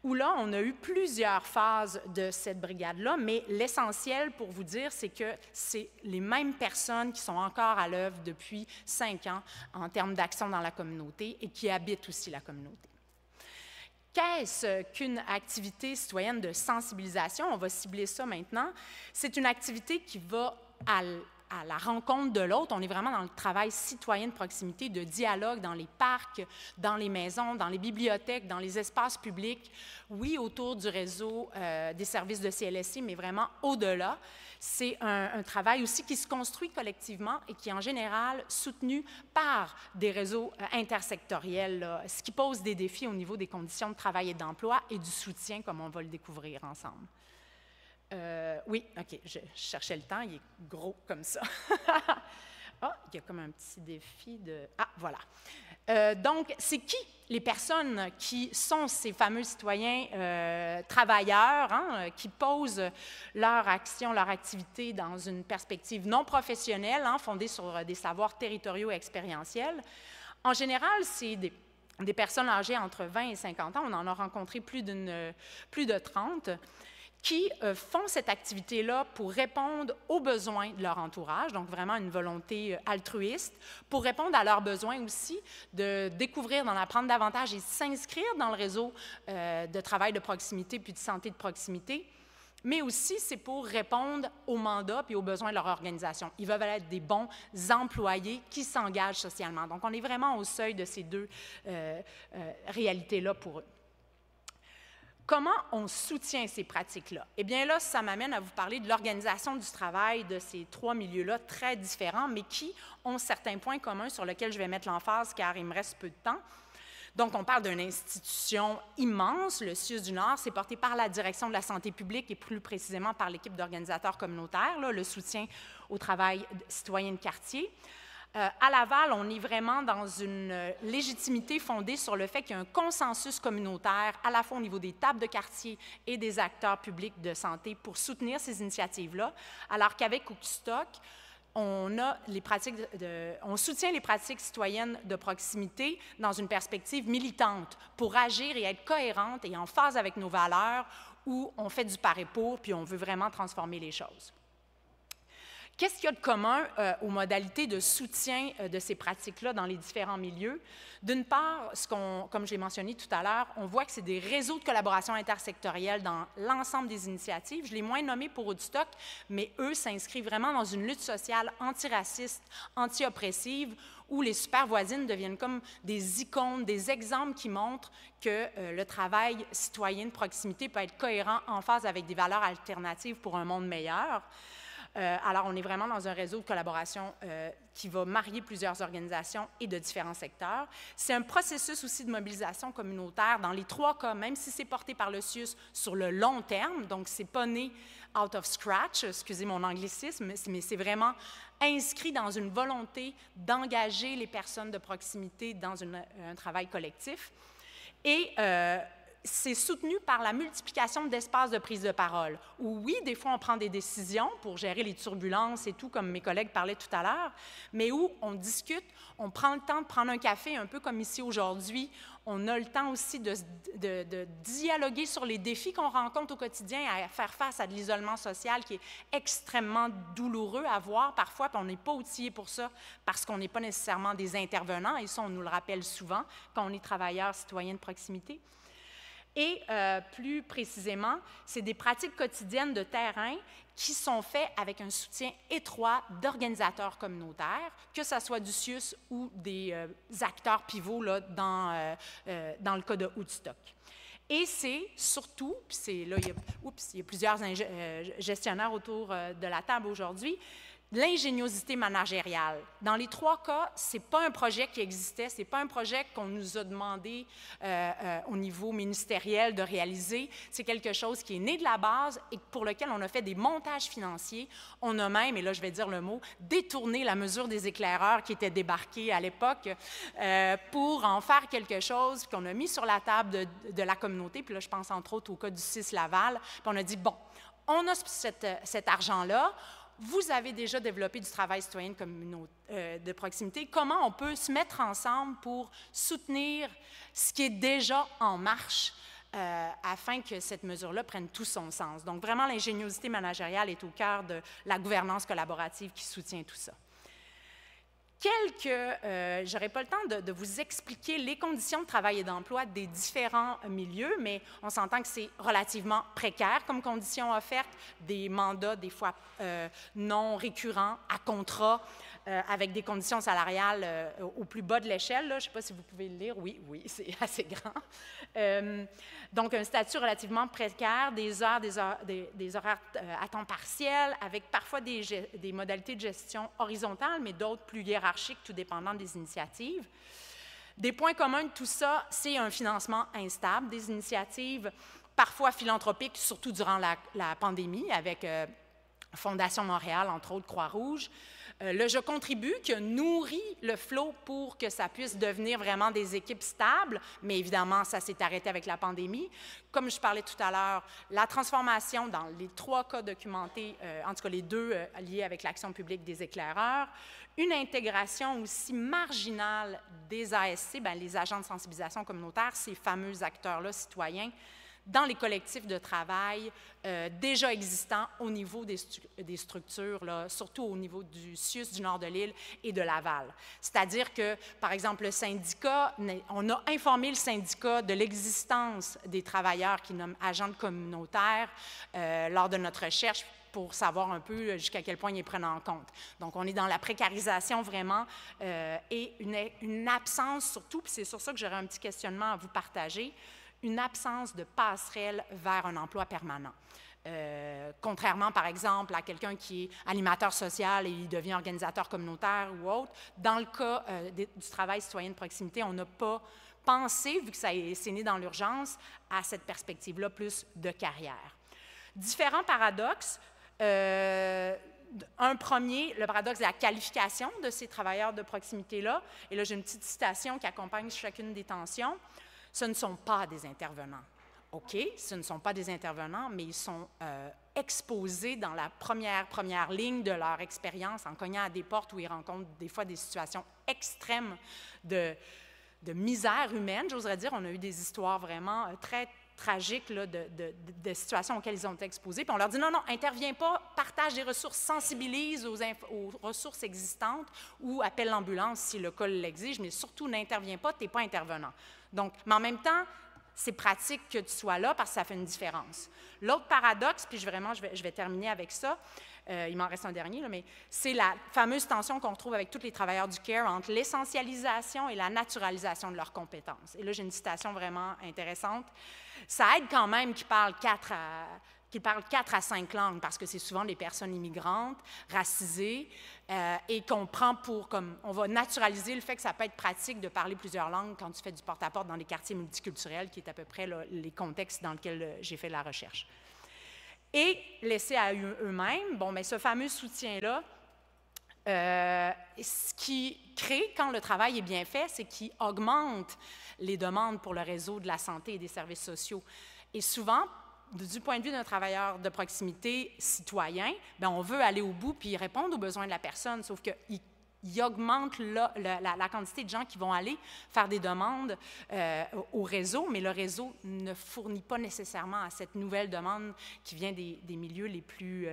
où là, on a eu plusieurs phases de cette brigade-là, mais l'essentiel pour vous dire, c'est que c'est les mêmes personnes qui sont encore à l'œuvre depuis 5 ans en termes d'action dans la communauté et qui habitent aussi la communauté. Qu'est-ce qu'une activité citoyenne de sensibilisation? On va cibler ça maintenant. C'est une activité qui va à la rencontre de l'autre. On est vraiment dans le travail citoyen de proximité, de dialogue dans les parcs, dans les maisons, dans les bibliothèques, dans les espaces publics, oui, autour du réseau des services de CLSC, mais vraiment au-delà. C'est un travail aussi qui se construit collectivement et qui est en général soutenu par des réseaux intersectoriels, là, ce qui pose des défis au niveau des conditions de travail et d'emploi et du soutien, comme on va le découvrir ensemble. Oui, OK, je cherchais le temps, il est gros comme ça. Ah, il y a comme un petit défi de... Ah, voilà. Donc, c'est qui les personnes qui sont ces fameux citoyens travailleurs, hein, qui posent leur action, leur activité dans une perspective non professionnelle, hein, fondée sur des savoirs territoriaux et expérientiels? En général, c'est des personnes âgées entre 20 et 50 ans. On en a rencontré plus de 30. Qui font cette activité-là pour répondre aux besoins de leur entourage, donc vraiment une volonté altruiste, pour répondre à leurs besoins aussi de découvrir, d'en apprendre davantage et s'inscrire dans le réseau de travail de proximité puis de santé de proximité, mais aussi c'est pour répondre aux mandats puis aux besoins de leur organisation. Ils veulent être des bons employés qui s'engagent socialement. Donc, on est vraiment au seuil de ces deux réalités-là pour eux. Comment on soutient ces pratiques-là? Eh bien là, ça m'amène à vous parler de l'organisation du travail de ces trois milieux-là très différents, mais qui ont certains points communs sur lesquels je vais mettre l'emphase car il me reste peu de temps. Donc, on parle d'une institution immense, le CIUS du Nord. C'est porté par la Direction de la santé publique et plus précisément par l'équipe d'organisateurs communautaires, là, le soutien au travail citoyen de quartier. À Laval, on est vraiment dans une légitimité fondée sur le fait qu'il y a un consensus communautaire, à la fois au niveau des tables de quartier et des acteurs publics de santé pour soutenir ces initiatives-là, alors qu'avec Woodstock, on soutient les pratiques citoyennes de proximité dans une perspective militante pour agir et être cohérente et en phase avec nos valeurs, où on fait du par et pour, puis on veut vraiment transformer les choses. Qu'est-ce qu'il y a de commun aux modalités de soutien de ces pratiques-là dans les différents milieux? D'une part, comme je l'ai mentionné tout à l'heure, on voit que c'est des réseaux de collaboration intersectorielle dans l'ensemble des initiatives. Je l'ai moins nommé pour Woodstock, mais eux s'inscrivent vraiment dans une lutte sociale antiraciste, anti-oppressive, où les super voisines deviennent comme des icônes, des exemples qui montrent que le travail citoyen de proximité peut être cohérent en phase avec des valeurs alternatives pour un monde meilleur. Alors, on est vraiment dans un réseau de collaboration qui va marier plusieurs organisations et de différents secteurs. C'est un processus aussi de mobilisation communautaire dans les trois cas, même si c'est porté par le CIUS sur le long terme, donc c'est pas né out of scratch, excusez mon anglicisme, mais c'est vraiment inscrit dans une volonté d'engager les personnes de proximité dans un travail collectif. Et c'est soutenu par la multiplication d'espaces de prise de parole, où oui, des fois, on prend des décisions pour gérer les turbulences et tout, comme mes collègues parlaient tout à l'heure, mais où on discute, on prend le temps de prendre un café, un peu comme ici aujourd'hui. On a le temps aussi de dialoguer sur les défis qu'on rencontre au quotidien, à faire face à de l'isolement social qui est extrêmement douloureux à voir parfois, puis on n'est pas outillé pour ça parce qu'on n'est pas nécessairement des intervenants, et ça, on nous le rappelle souvent quand on est travailleur citoyen de proximité. Et plus précisément, c'est des pratiques quotidiennes de terrain qui sont faites avec un soutien étroit d'organisateurs communautaires, que ce soit du CIUS ou des acteurs pivots là, dans le cas de Woodstock. Et c'est surtout, puis là, il y a plusieurs gestionnaires autour de la table aujourd'hui, l'ingéniosité managériale. Dans les 3 cas, ce n'est pas un projet qui existait, ce n'est pas un projet qu'on nous a demandé au niveau ministériel de réaliser. C'est quelque chose qui est né de la base et pour lequel on a fait des montages financiers. On a même, et là je vais dire le mot, détourné la mesure des éclaireurs qui étaient débarqués à l'époque pour en faire quelque chose qu'on a mis sur la table de la communauté. Puis là, je pense entre autres au cas du 6 Laval. Puis on a dit, bon, on a cet argent-là. Vous avez déjà développé du travail citoyen de proximité. Comment on peut se mettre ensemble pour soutenir ce qui est déjà en marche afin que cette mesure-là prenne tout son sens? Donc, vraiment, l'ingéniosité managériale est au cœur de la gouvernance collaborative qui soutient tout ça. Je n'aurai pas le temps de vous expliquer les conditions de travail et d'emploi des différents milieux, mais on s'entend que c'est relativement précaire comme conditions offertes, des mandats des fois non récurrents, à contrat, avec des conditions salariales au plus bas de l'échelle. Je ne sais pas si vous pouvez le lire. Oui, c'est assez grand. Donc, un statut relativement précaire, des horaires à temps partiel, avec parfois des modalités de gestion horizontales, mais d'autres plus hiérarchiques, tout dépendant des initiatives. Des points communs de tout ça, c'est un financement instable, des initiatives parfois philanthropiques, surtout durant la pandémie, avec Fondation Montréal, entre autres Croix-Rouge. Le Je contribue qui a nourri le flot pour que ça puisse devenir vraiment des équipes stables, mais évidemment, ça s'est arrêté avec la pandémie. Comme je parlais tout à l'heure, la transformation dans les 3 cas documentés, en tout cas les 2 liés avec l'action publique des éclaireurs, une intégration aussi marginale des ASC, bien, les agents de sensibilisation communautaire, ces fameux acteurs-là citoyens, dans les collectifs de travail déjà existants au niveau des structures, là, surtout au niveau du CIUS du nord de l'île et de Laval. C'est-à-dire que, par exemple, le syndicat, on a informé le syndicat de l'existence des travailleurs qui nomment agents communautaires lors de notre recherche pour savoir un peu jusqu'à quel point ils les prennent en compte. Donc, on est dans la précarisation vraiment et une absence surtout, puis c'est sur ça que j'aurais un petit questionnement à vous partager, une absence de passerelle vers un emploi permanent. Contrairement, par exemple, à quelqu'un qui est animateur social et il devient organisateur communautaire ou autre, dans le cas du travail citoyen de proximité, on n'a pas pensé, vu que c'est né dans l'urgence, à cette perspective-là plus de carrière. Différents paradoxes. Un premier, le paradoxe de la qualification de ces travailleurs de proximité-là. Et là, j'ai une petite citation qui accompagne chacune des tensions. Ce ne sont pas des intervenants. OK, ce ne sont pas des intervenants, mais ils sont exposés dans la première ligne de leur expérience en cognant à des portes où ils rencontrent des fois des situations extrêmes de misère humaine, j'oserais dire. On a eu des histoires vraiment très tragiques là, de situations auxquelles ils ont été exposés. Puis on leur dit non, interviens pas, partage des ressources, sensibilise aux ressources existantes ou appelle l'ambulance si le cas l'exige, mais surtout n'interviens pas, tu n'es pas intervenant. Donc, mais en même temps, c'est pratique que tu sois là parce que ça fait une différence. L'autre paradoxe, puis je vais terminer avec ça, il m'en reste un dernier, là, mais c'est la fameuse tension qu'on retrouve avec tous les travailleurs du CARE entre l'essentialisation et la naturalisation de leurs compétences. Et là, j'ai une citation vraiment intéressante. Ça aide quand même qu'ils parlent 4 à 5 langues, parce que c'est souvent des personnes immigrantes, racisées, et qu'on prend pour, comme, on va naturaliser le fait que ça peut être pratique de parler plusieurs langues quand tu fais du porte-à-porte dans les quartiers multiculturels, qui est à peu près là, les contextes dans lesquels j'ai fait la recherche. Et laissés à eux-mêmes, bon, mais ce fameux soutien-là, ce qui crée, quand le travail est bien fait, c'est qu'il augmente les demandes pour le réseau de la santé et des services sociaux. Et souvent, du point de vue d'un travailleur de proximité citoyen, bien, on veut aller au bout puis répondre aux besoins de la personne, sauf qu'il augmente la quantité de gens qui vont aller faire des demandes au réseau, mais le réseau ne fournit pas nécessairement à cette nouvelle demande qui vient des milieux les plus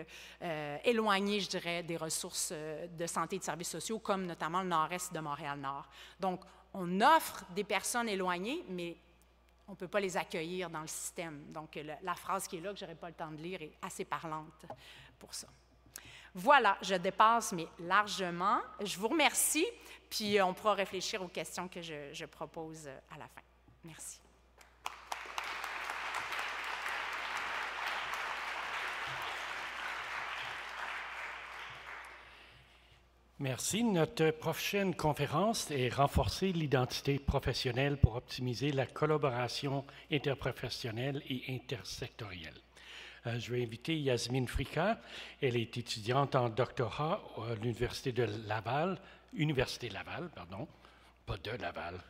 éloignés, je dirais, des ressources de santé et de services sociaux, comme notamment le nord-est de Montréal-Nord. Donc, on offre des personnes éloignées, mais on ne peut pas les accueillir dans le système. Donc, la phrase qui est là, que je n'aurai pas le temps de lire, est assez parlante pour ça. Voilà, je dépasse, mais largement. Je vous remercie, puis on pourra réfléchir aux questions que je propose à la fin. Merci. Merci. Notre prochaine conférence est renforcer l'identité professionnelle pour optimiser la collaboration interprofessionnelle et intersectorielle. Je vais inviter Yasmine Frika. Elle est étudiante en doctorat à l'Université de Laval, pas de Laval,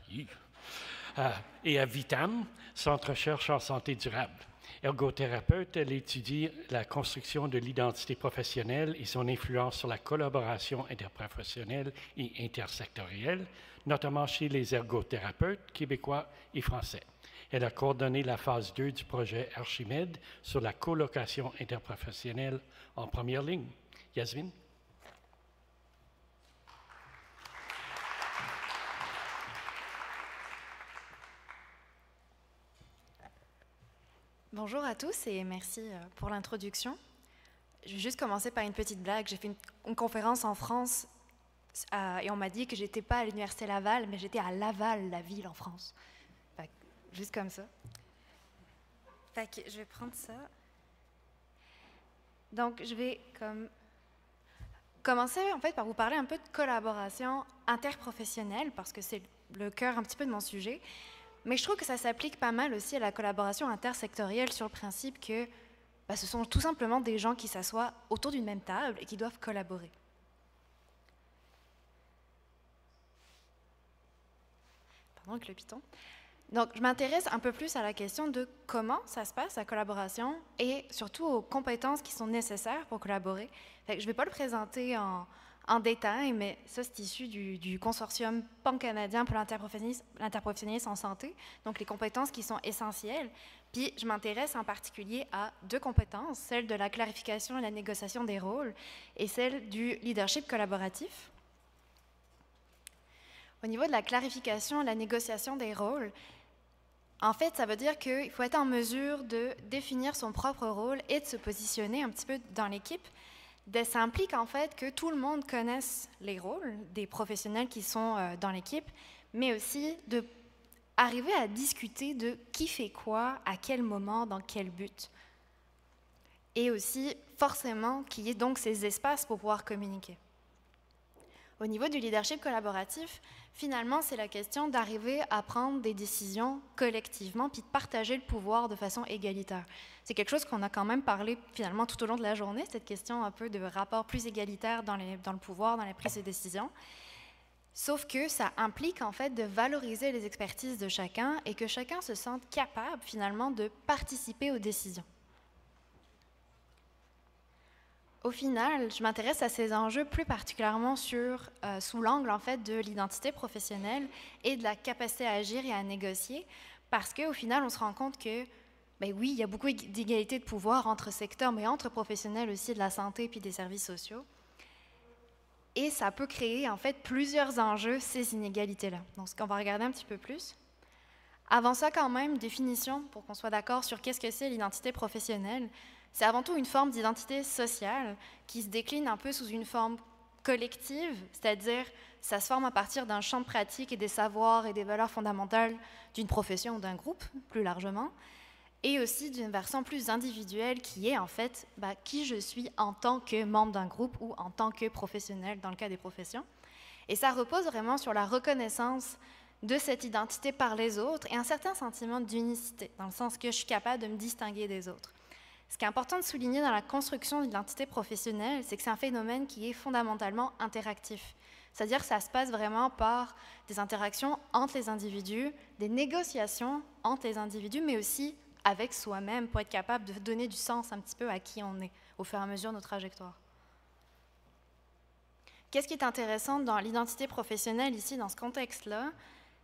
et à Vitam, Centre de recherche en santé durable. Ergothérapeute, elle étudie la construction de l'identité professionnelle et son influence sur la collaboration interprofessionnelle et intersectorielle, notamment chez les ergothérapeutes québécois et français. Elle a coordonné la phase 2 du projet Archimède sur la colocation interprofessionnelle en première ligne. Yasmine? Bonjour à tous et merci pour l'introduction. Je vais juste commencer par une petite blague. J'ai fait une conférence en France et on m'a dit que j'étais pas à l'Université Laval, mais j'étais à Laval, la ville en France. Fait que, juste comme ça. Fait que je vais prendre ça. Donc, je vais commencer en fait par vous parler un peu de collaboration interprofessionnelle parce que c'est le cœur un petit peu de mon sujet. Mais je trouve que ça s'applique pas mal aussi à la collaboration intersectorielle sur le principe que ce sont tout simplement des gens qui s'assoient autour d'une même table et qui doivent collaborer. Pardon avec le piton. Donc, je m'intéresse un peu plus à la question de comment ça se passe, la collaboration, et surtout aux compétences qui sont nécessaires pour collaborer. Fait que je ne vais pas le présenter en détail, mais ça, c'est issu du consortium pan-canadien pour l'interprofessionnalisme en santé, donc les compétences qui sont essentielles. Puis, je m'intéresse en particulier à deux compétences, celle de la clarification et la négociation des rôles, et celle du leadership collaboratif. Au niveau de la clarification et la négociation des rôles, en fait, ça veut dire qu'il faut être en mesure de définir son propre rôle et de se positionner un petit peu dans l'équipe. Ça implique en fait que tout le monde connaisse les rôles des professionnels qui sont dans l'équipe, mais aussi d'arriver à discuter de qui fait quoi, à quel moment, dans quel but. Et aussi, forcément, qu'il y ait donc ces espaces pour pouvoir communiquer. Au niveau du leadership collaboratif, finalement, c'est la question d'arriver à prendre des décisions collectivement puis de partager le pouvoir de façon égalitaire. C'est quelque chose qu'on a quand même parlé finalement tout au long de la journée, cette question un peu de rapport plus égalitaire dans le pouvoir, dans la prise de décision. Sauf que ça implique en fait de valoriser les expertises de chacun et que chacun se sente capable finalement de participer aux décisions. Au final, je m'intéresse à ces enjeux plus particulièrement sous l'angle en fait de l'identité professionnelle et de la capacité à agir et à négocier, parce qu'au final, on se rend compte que, oui, il y a beaucoup d'égalité de pouvoir entre secteurs, mais entre professionnels aussi de la santé puis des services sociaux. Et ça peut créer en fait plusieurs enjeux, ces inégalités-là. Donc, ce qu'on va regarder un petit peu plus. Avant ça, quand même, définition, pour qu'on soit d'accord sur qu'est-ce que c'est l'identité professionnelle. C'est avant tout une forme d'identité sociale qui se décline un peu sous une forme collective, c'est-à-dire ça se forme à partir d'un champ de pratique et des savoirs et des valeurs fondamentales d'une profession ou d'un groupe, plus largement, et aussi d'une version plus individuelle qui est en fait qui je suis en tant que membre d'un groupe ou en tant que professionnel dans le cas des professions. Et ça repose vraiment sur la reconnaissance de cette identité par les autres et un certain sentiment d'unicité, dans le sens que je suis capable de me distinguer des autres. Ce qui est important de souligner dans la construction de l'identité professionnelle, c'est que c'est un phénomène qui est fondamentalement interactif. C'est-à-dire que ça se passe vraiment par des interactions entre les individus, des négociations entre les individus, mais aussi avec soi-même pour être capable de donner du sens un petit peu à qui on est au fur et à mesure de nos trajectoires. Qu'est-ce qui est intéressant dans l'identité professionnelle ici, dans ce contexte-là,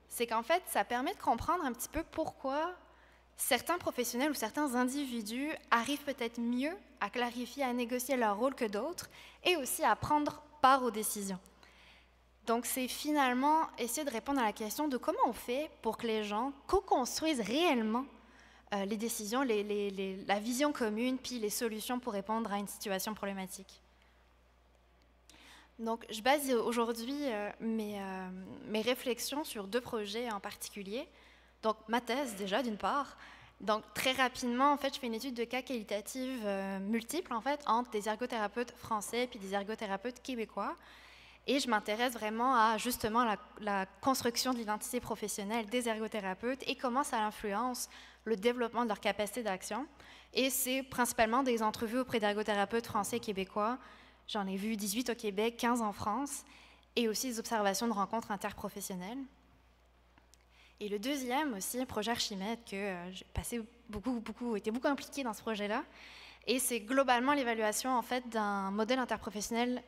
c'est qu'en fait, ça permet de comprendre un petit peu pourquoi certains professionnels ou certains individus arrivent peut-être mieux à clarifier, à négocier leur rôle que d'autres et aussi à prendre part aux décisions. Donc, c'est finalement essayer de répondre à la question de comment on fait pour que les gens co-construisent réellement les décisions, la vision commune, puis les solutions pour répondre à une situation problématique. Donc, je base aujourd'hui mes réflexions sur 2 projets en particulier. Donc, ma thèse, déjà, d'une part. Donc, très rapidement, en fait, je fais une étude de cas qualitative multiple, en fait, entre des ergothérapeutes français puis des ergothérapeutes québécois. Et je m'intéresse vraiment à, justement, la construction de l'identité professionnelle des ergothérapeutes et comment ça influence le développement de leur capacité d'action. Et c'est principalement des entrevues auprès d'ergothérapeutes français et québécois. J'en ai vu 18 au Québec, 15 en France, et aussi des observations de rencontres interprofessionnelles. Et le deuxième aussi, un projet Archimède, que j'ai passé été beaucoup impliquée dans ce projet-là. Et c'est globalement l'évaluation, en fait, d'un modèle interprofessionnel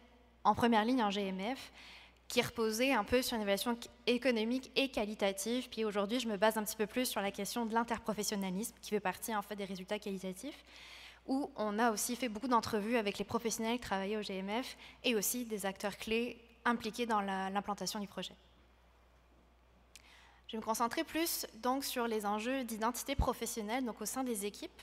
en première ligne en GMF, qui reposait un peu sur une évaluation économique et qualitative. Puis aujourd'hui, je me base un petit peu plus sur la question de l'interprofessionnalisme, qui fait partie, en fait, des résultats qualitatifs, où on a aussi fait beaucoup d'entrevues avec les professionnels qui travaillaient au GMF et aussi des acteurs clés impliqués dans l'implantation du projet. Je vais me concentrer plus donc sur les enjeux d'identité professionnelle donc au sein des équipes.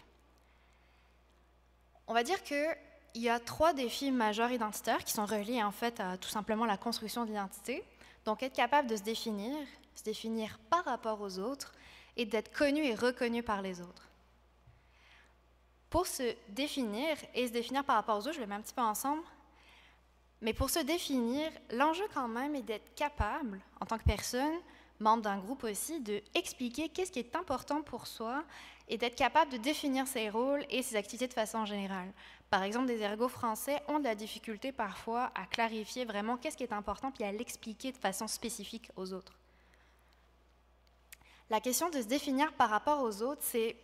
On va dire qu'il y a 3 défis majeurs identitaires qui sont reliés en fait à tout simplement la construction de l'identité. Donc être capable de se définir par rapport aux autres et d'être connu et reconnu par les autres. Pour se définir et se définir par rapport aux autres, je les mets un petit peu ensemble, mais pour se définir, l'enjeu quand même est d'être capable, en tant que personne, membre d'un groupe aussi, d'expliquer qu'est-ce qui est important pour soi et d'être capable de définir ses rôles et ses activités de façon générale. Par exemple, des ergots français ont de la difficulté parfois à clarifier vraiment qu'est-ce qui est important puis à l'expliquer de façon spécifique aux autres. La question de se définir par rapport aux autres, c'est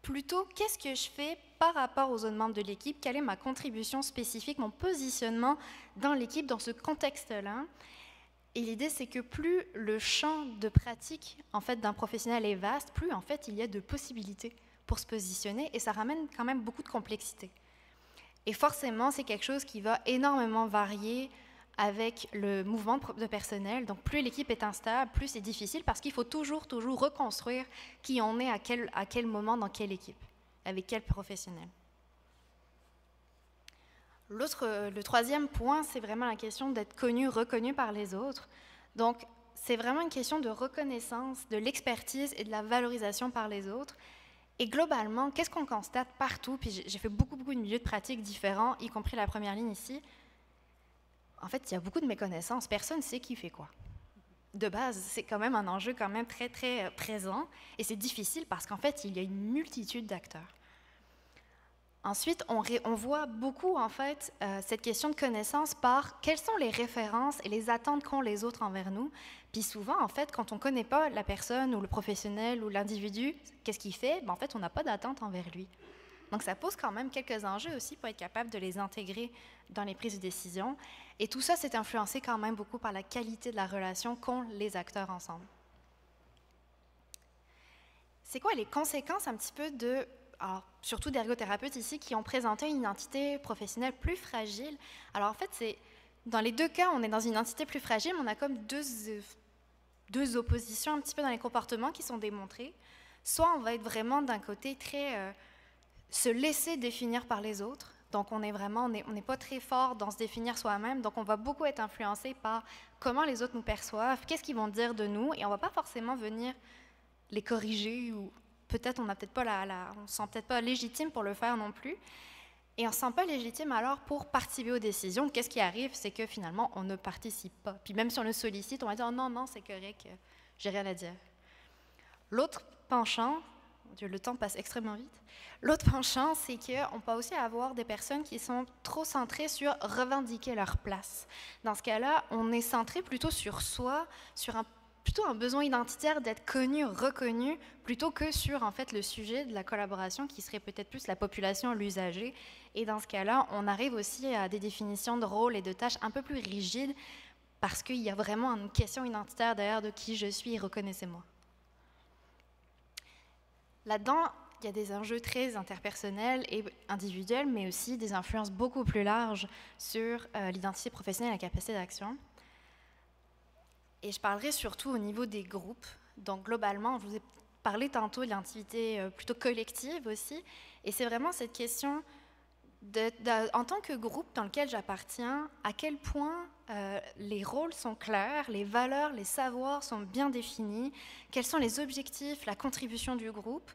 plutôt, qu'est-ce que je fais par rapport aux autres membres de l'équipe? Quelle est ma contribution spécifique, mon positionnement dans l'équipe, dans ce contexte-là? Et l'idée, c'est que plus le champ de pratique en fait, d'un professionnel est vaste, plus en fait, il y a de possibilités pour se positionner et ça ramène quand même beaucoup de complexité. Et forcément, c'est quelque chose qui va énormément varier avec le mouvement de personnel. Donc, plus l'équipe est instable, plus c'est difficile parce qu'il faut toujours reconstruire qui on est, à quel moment, dans quelle équipe, avec quel professionnel. Le troisième point, c'est vraiment la question d'être connu, reconnu par les autres. Donc, c'est vraiment une question de reconnaissance, de l'expertise et de la valorisation par les autres. Et globalement, qu'est-ce qu'on constate partout? Puis j'ai fait beaucoup de milieux de pratiques différents, y compris la première ligne ici. En fait, il y a beaucoup de méconnaissances. Personne ne sait qui fait quoi. De base, c'est quand même un enjeu quand même très présent. Et c'est difficile parce qu'en fait, il y a une multitude d'acteurs. Ensuite, on voit beaucoup, en fait, cette question de connaissance par quelles sont les références et les attentes qu'ont les autres envers nous. Puis souvent, en fait, quand on ne connaît pas la personne ou le professionnel ou l'individu, qu'est-ce qu'il fait? En fait, on n'a pas d'attente envers lui. Donc, ça pose quand même quelques enjeux aussi pour être capable de les intégrer dans les prises de décision. Et tout ça, c'est influencé quand même beaucoup par la qualité de la relation qu'ont les acteurs ensemble. C'est quoi les conséquences un petit peu de... Alors, surtout d'ergothérapeutes ici qui ont présenté une identité professionnelle plus fragile. Alors, en fait, dans les 2 cas, on est dans une identité plus fragile, mais on a comme deux oppositions un petit peu dans les comportements qui sont démontrés. Soit on va être vraiment d'un côté très se laisser définir par les autres. Donc, on n'est pas très fort dans se définir soi-même. Donc, on va beaucoup être influencé par comment les autres nous perçoivent, qu'est-ce qu'ils vont dire de nous, et on ne va pas forcément venir les corriger ou... Peut-être on ne se sent peut-être pas légitime pour le faire non plus. Et on ne se sent pas légitime alors pour participer aux décisions. Qu'est-ce qui arrive? C'est que finalement, on ne participe pas. Puis même si on le sollicite, on va dire « non, c'est correct, j'ai rien à dire ». L'autre penchant, le temps passe extrêmement vite, l'autre penchant, c'est qu'on peut aussi avoir des personnes qui sont trop centrées sur revendiquer leur place. Dans ce cas-là, on est centré plutôt sur soi, sur plutôt un besoin identitaire d'être connu, reconnu, plutôt que sur en fait, le sujet de la collaboration qui serait peut-être plus la population, l'usager. Et dans ce cas-là, on arrive aussi à des définitions de rôles et de tâches un peu plus rigides parce qu'il y a vraiment une question identitaire derrière de qui je suis et reconnaissez-moi. Là-dedans, il y a des enjeux très interpersonnels et individuels, mais aussi des influences beaucoup plus larges sur l'identité professionnelle et la capacité d'action. Et je parlerai surtout au niveau des groupes. Donc, globalement, je vous ai parlé tantôt de l'activité plutôt collective aussi. Et c'est vraiment cette question, en tant que groupe dans lequel j'appartiens, à quel point les rôles sont clairs, les valeurs, les savoirs sont bien définis, quels sont les objectifs, la contribution du groupe,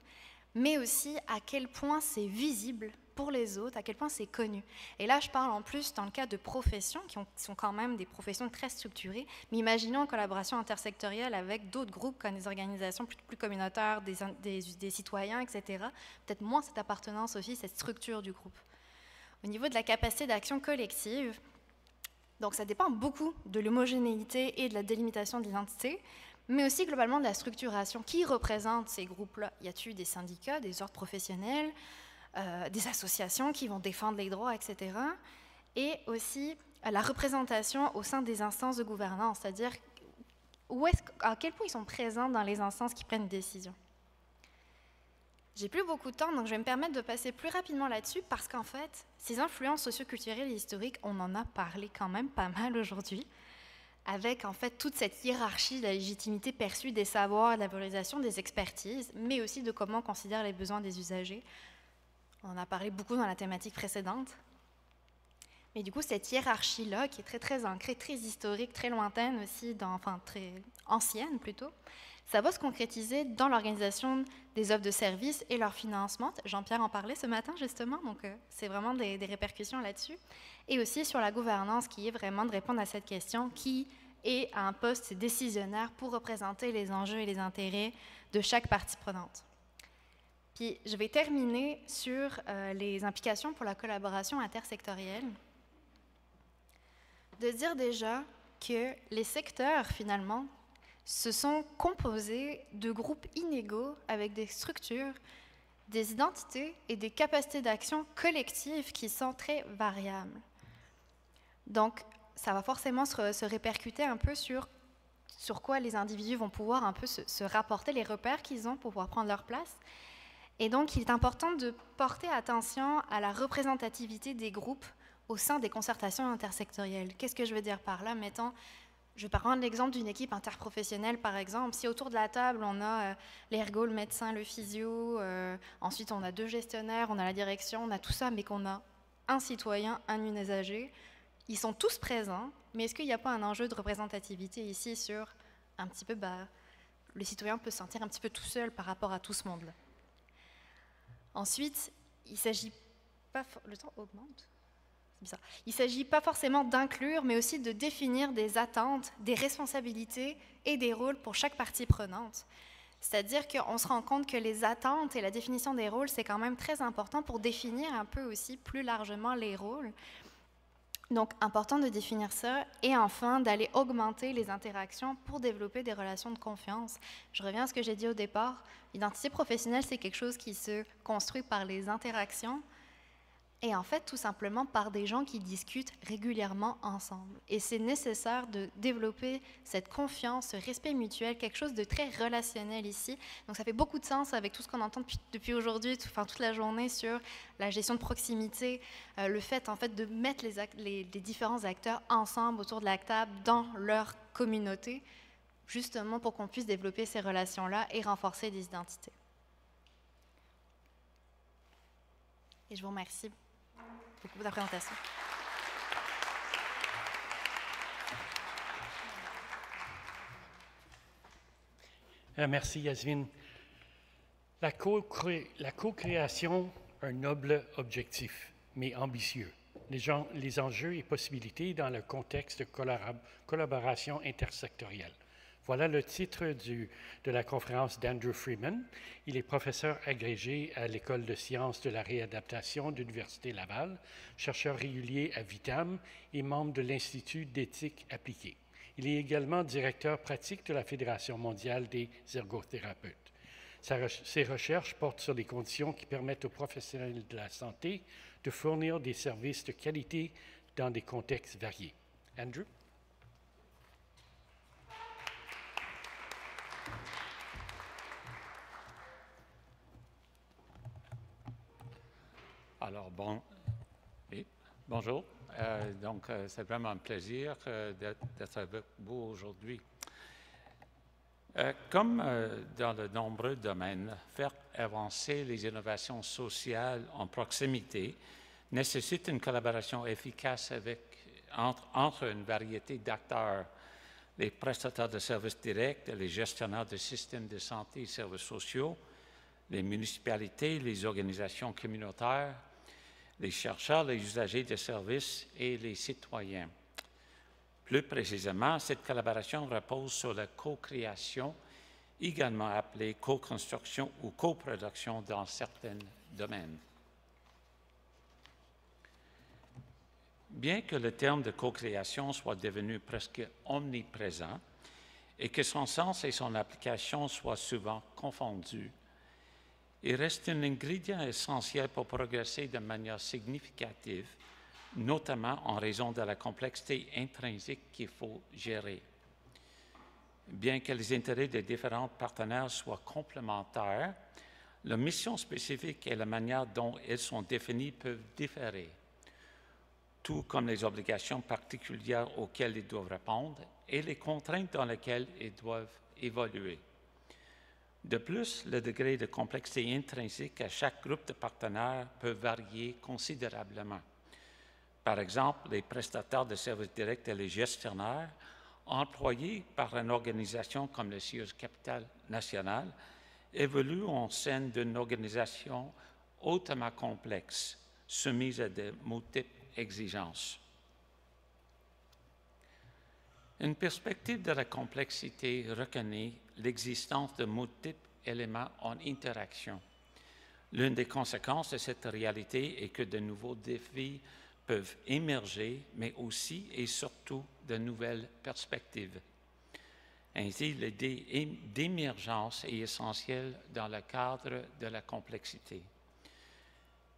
mais aussi à quel point c'est visible pour les autres, à quel point c'est connu. Et là, je parle en plus dans le cas de professions qui sont quand même des professions très structurées, mais imaginons en collaboration intersectorielle avec d'autres groupes comme des organisations plus communautaires, des citoyens, etc. Peut-être moins cette appartenance aussi, cette structure du groupe. Au niveau de la capacité d'action collective, donc ça dépend beaucoup de l'homogénéité et de la délimitation de l'identité, mais aussi globalement de la structuration. Qui représente ces groupes-là? Y a-t-il des syndicats, des ordres professionnels, des associations qui vont défendre les droits, etc. Et aussi la représentation au sein des instances de gouvernance, c'est-à-dire à quel point ils sont présents dans les instances qui prennent des décisions. J'ai plus beaucoup de temps, donc je vais me permettre de passer plus rapidement là-dessus parce qu'en fait, ces influences socioculturelles et historiques, on en a parlé quand même pas mal aujourd'hui, avec en fait toute cette hiérarchie de la légitimité perçue des savoirs, de la valorisation des expertises, mais aussi de comment on considère les besoins des usagers. On en a parlé beaucoup dans la thématique précédente. Mais du coup, cette hiérarchie-là, qui est très, très ancrée, très historique, très lointaine aussi, enfin très ancienne plutôt, ça va se concrétiser dans l'organisation des offres de services et leur financement. Jean-Pierre en parlait ce matin, justement, donc c'est vraiment des répercussions là-dessus. Et aussi sur la gouvernance, qui est vraiment de répondre à cette question, qui est à un poste décisionnaire pour représenter les enjeux et les intérêts de chaque partie prenante. Puis je vais terminer sur les implications pour la collaboration intersectorielle. De dire déjà que les secteurs, finalement, se sont composés de groupes inégaux avec des structures, des identités et des capacités d'action collectives qui sont très variables. Donc, ça va forcément se répercuter un peu sur quoi les individus vont pouvoir un peu se rapporter, les repères qu'ils ont pour pouvoir prendre leur place. Et donc, il est important de porter attention à la représentativité des groupes au sein des concertations intersectorielles. Qu'est-ce que je veux dire par là? Mettons, je vais prendre l'exemple d'une équipe interprofessionnelle, par exemple. Si autour de la table, on a l'ergo, le médecin, le physio, ensuite on a 2 gestionnaires, on a la direction, on a tout ça, mais qu'on a un citoyen, un usager, ils sont tous présents, mais est-ce qu'il n'y a pas un enjeu de représentativité ici sur un petit peu, le citoyen peut se sentir un petit peu tout seul par rapport à tout ce monde-là? Ensuite, il ne s'agit pas... Le temps augmente? C'est bizarre. Il ne s'agit pas forcément d'inclure, mais aussi de définir des attentes, des responsabilités et des rôles pour chaque partie prenante. C'est-à-dire qu'on se rend compte que les attentes et la définition des rôles, c'est quand même très important pour définir un peu aussi plus largement les rôles. Donc, important de définir ça et enfin d'aller augmenter les interactions pour développer des relations de confiance. Je reviens à ce que j'ai dit au départ. L'identité professionnelle, c'est quelque chose qui se construit par les interactions et en fait, tout simplement par des gens qui discutent régulièrement ensemble. Et c'est nécessaire de développer cette confiance, ce respect mutuel, quelque chose de très relationnel ici. Donc ça fait beaucoup de sens avec tout ce qu'on entend depuis aujourd'hui, toute la journée sur la gestion de proximité, le fait en fait de mettre les différents acteurs ensemble autour de la table dans leur communauté, justement pour qu'on puisse développer ces relations-là et renforcer des identités. Et je vous remercie beaucoup de la présentation. Merci Yasmine. La co-création, un noble objectif, mais ambitieux. Les enjeux et possibilités dans le contexte de collaboration intersectorielle. Voilà le titre de la conférence d'Andrew Freeman. Il est professeur agrégé à l'École de sciences de la réadaptation de l'Université Laval, chercheur régulier à Vitam et membre de l'Institut d'éthique appliquée. Il est également directeur pratique de la Fédération mondiale des ergothérapeutes. Ses recherches portent sur les conditions qui permettent aux professionnels de la santé de fournir des services de qualité dans des contextes variés. Andrew? Alors, bonjour. C'est vraiment un plaisir d'être avec vous aujourd'hui. Comme dans de nombreux domaines, faire avancer les innovations sociales en proximité nécessite une collaboration efficace entre une variété d'acteurs, les prestataires de services directs, les gestionnaires de systèmes de santé et services sociaux, les municipalités, les organisations communautaires, les chercheurs, les usagers de services et les citoyens. Plus précisément, cette collaboration repose sur la co-création, également appelée co-construction ou coproduction dans certains domaines. Bien que le terme de co-création soit devenu presque omniprésent et que son sens et son application soient souvent confondus, il reste un ingrédient essentiel pour progresser de manière significative, notamment en raison de la complexité intrinsique qu'il faut gérer. Bien que les intérêts des différents partenaires soient complémentaires, leur mission spécifique et la manière dont elles sont définies peuvent différer, tout comme les obligations particulières auxquelles ils doivent répondre et les contraintes dans lesquelles ils doivent évoluer. De plus, le degré de complexité intrinsique à chaque groupe de partenaires peut varier considérablement. Par exemple, les prestataires de services directs et les gestionnaires employés par une organisation comme le Sears Capital National évoluent au sein d'une organisation hautement complexe, soumise à de multiples exigences. Une perspective de la complexité reconnaît l'existence de multiples éléments en interaction. L'une des conséquences de cette réalité est que de nouveaux défis peuvent émerger, mais aussi et surtout de nouvelles perspectives. Ainsi, l'idée d'émergence est essentielle dans le cadre de la complexité.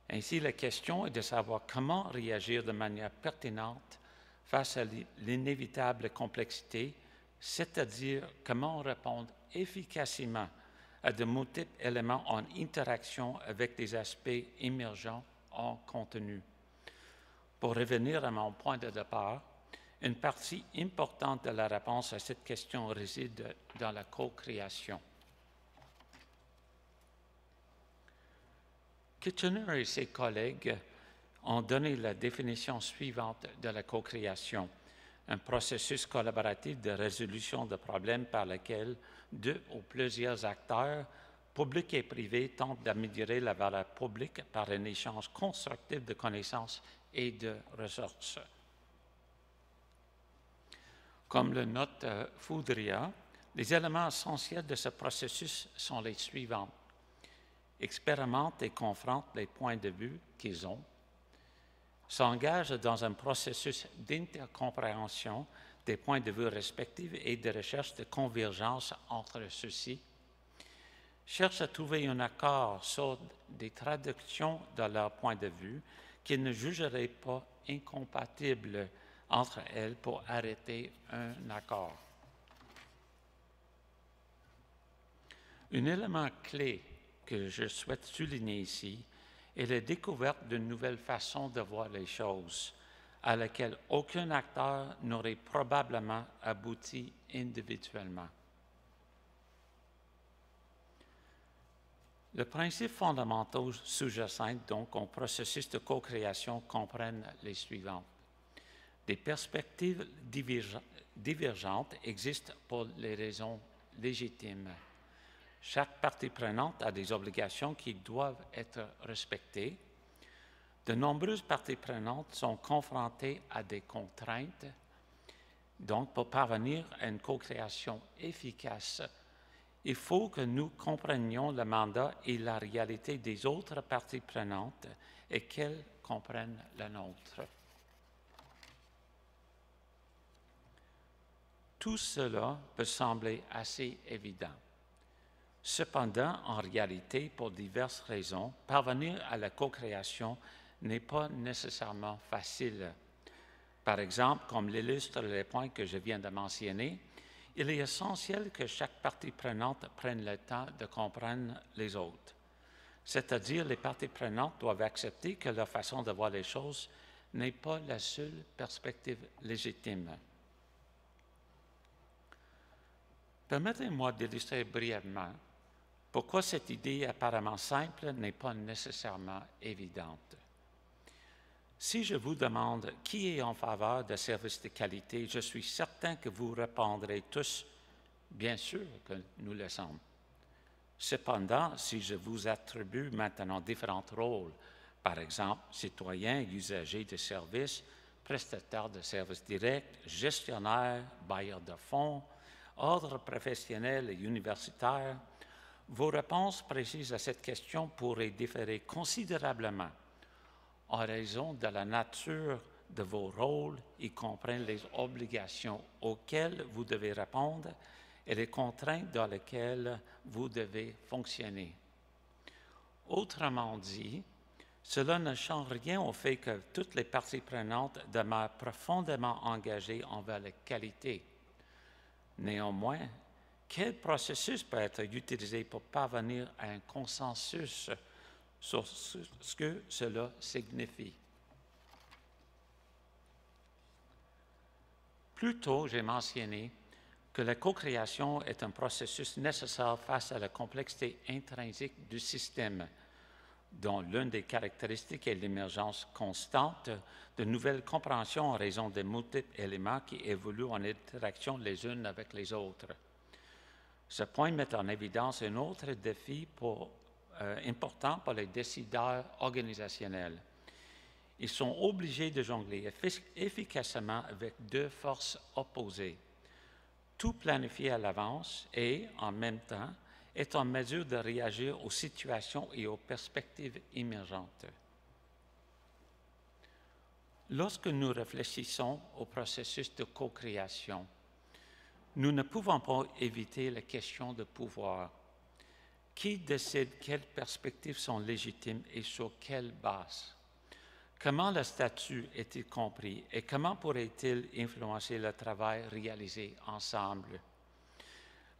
Ainsi, la question est de savoir comment réagir de manière pertinente face à l'inévitable complexité, c'est-à-dire comment répondre efficacement à de multiples éléments en interaction avec des aspects émergents en contenu. Pour revenir à mon point de départ, une partie importante de la réponse à cette question réside dans la co-création. Kitchener et ses collègues ont donné la définition suivante de la co-création, un processus collaboratif de résolution de problèmes par lequel deux ou plusieurs acteurs, publics et privés, tentent d'améliorer la valeur publique par un échange constructif de connaissances et de ressources. Comme le note Foudria, les éléments essentiels de ce processus sont les suivants. Expérimentent et confrontent les points de vue qu'ils ont, s'engagent dans un processus d'intercompréhension des points de vue respectifs et de recherche de convergence entre ceux-ci, cherchent à trouver un accord sur des traductions de leurs points de vue qu'ils ne jugeraient pas incompatibles entre elles pour arrêter un accord. Un élément clé que je souhaite souligner ici est la découverte d'une nouvelle façon de voir les choses, à laquelle aucun acteur n'aurait probablement abouti individuellement. Le principe fondamental sous-jacent donc au processus de co-création comprennent les suivantes. Des perspectives divergentes existent pour les raisons légitimes. Chaque partie prenante a des obligations qui doivent être respectées. De nombreuses parties prenantes sont confrontées à des contraintes. Donc, pour parvenir à une co-création efficace, il faut que nous comprenions le mandat et la réalité des autres parties prenantes et qu'elles comprennent la nôtre. Tout cela peut sembler assez évident. Cependant, en réalité, pour diverses raisons, parvenir à la co-création n'est pas nécessairement facile. Par exemple, comme l'illustrent les points que je viens de mentionner, il est essentiel que chaque partie prenante prenne le temps de comprendre les autres. C'est-à-dire, les parties prenantes doivent accepter que leur façon de voir les choses n'est pas la seule perspective légitime. Permettez-moi d'illustrer brièvement pourquoi cette idée apparemment simple n'est pas nécessairement évidente. Si je vous demande qui est en faveur de services de qualité, je suis certain que vous répondrez tous, bien sûr que nous le sommes. Cependant, si je vous attribue maintenant différents rôles, par exemple, citoyen, usager de services, prestataire de services directs, gestionnaire, bailleur de fonds, ordre professionnel et universitaire, vos réponses précises à cette question pourraient différer considérablement en raison de la nature de vos rôles, y compris les obligations auxquelles vous devez répondre et les contraintes dans lesquelles vous devez fonctionner. Autrement dit, cela ne change rien au fait que toutes les parties prenantes demeurent profondément engagées envers la qualité. Néanmoins, quel processus peut être utilisé pour parvenir à un consensus sur ce que cela signifie? Plus tôt, j'ai mentionné que la co-création est un processus nécessaire face à la complexité intrinsique du système, dont l'une des caractéristiques est l'émergence constante de nouvelles compréhensions en raison des multiples éléments qui évoluent en interaction les unes avec les autres. Ce point met en évidence un autre défi important pour les décideurs organisationnels. Ils sont obligés de jongler efficacement avec deux forces opposées. Tout planifier à l'avance et, en même temps, est en mesure de réagir aux situations et aux perspectives émergentes. Lorsque nous réfléchissons au processus de co-création, nous ne pouvons pas éviter la question de pouvoir. Qui décide quelles perspectives sont légitimes et sur quelle base? Comment le statut est-il compris et comment pourrait-il influencer le travail réalisé ensemble?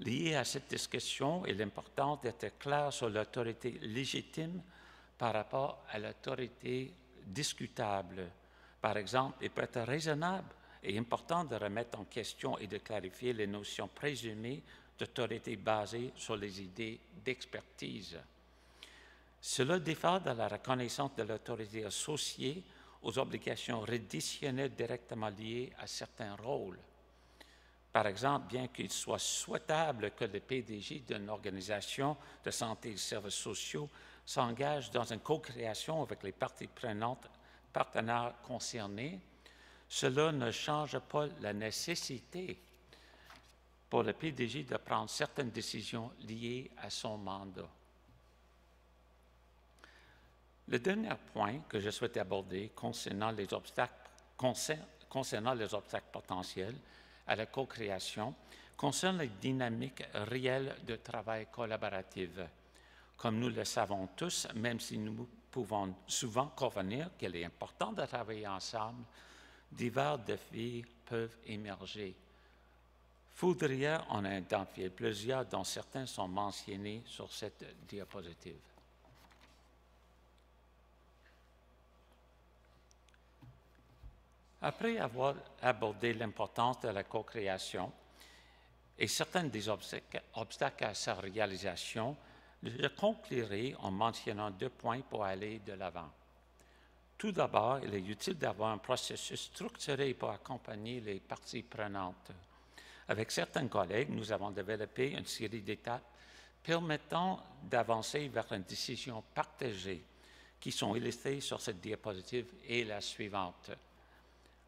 Lié à cette discussion est l'importance d'être clair sur l'autorité légitime par rapport à l'autorité discutable. Par exemple, il peut être raisonnable et important de remettre en question et de clarifier les notions présumées d'autorité basée sur les idées d'expertise. Cela diffère de la reconnaissance de l'autorité associée aux obligations réditionnelles directement liées à certains rôles. Par exemple, bien qu'il soit souhaitable que le PDG d'une organisation de santé et de services sociaux s'engage dans une co-création avec les parties prenantes, partenaires concernés, cela ne change pas la nécessité pour le PDG de prendre certaines décisions liées à son mandat. Le dernier point que je souhaite aborder concernant les obstacles potentiels à la co-création concerne les dynamiques réelles de travail collaboratif. Comme nous le savons tous, même si nous pouvons souvent convenir qu'il est important de travailler ensemble, divers défis peuvent émerger. Foudrière en a identifié plusieurs, dont certains sont mentionnés sur cette diapositive. Après avoir abordé l'importance de la co-création et certains des obstacles à sa réalisation, je conclurai en mentionnant 2 points pour aller de l'avant. Tout d'abord, il est utile d'avoir un processus structuré pour accompagner les parties prenantes. Avec certains collègues, nous avons développé une série d'étapes permettant d'avancer vers une décision partagée qui sont illustrées sur cette diapositive et la suivante.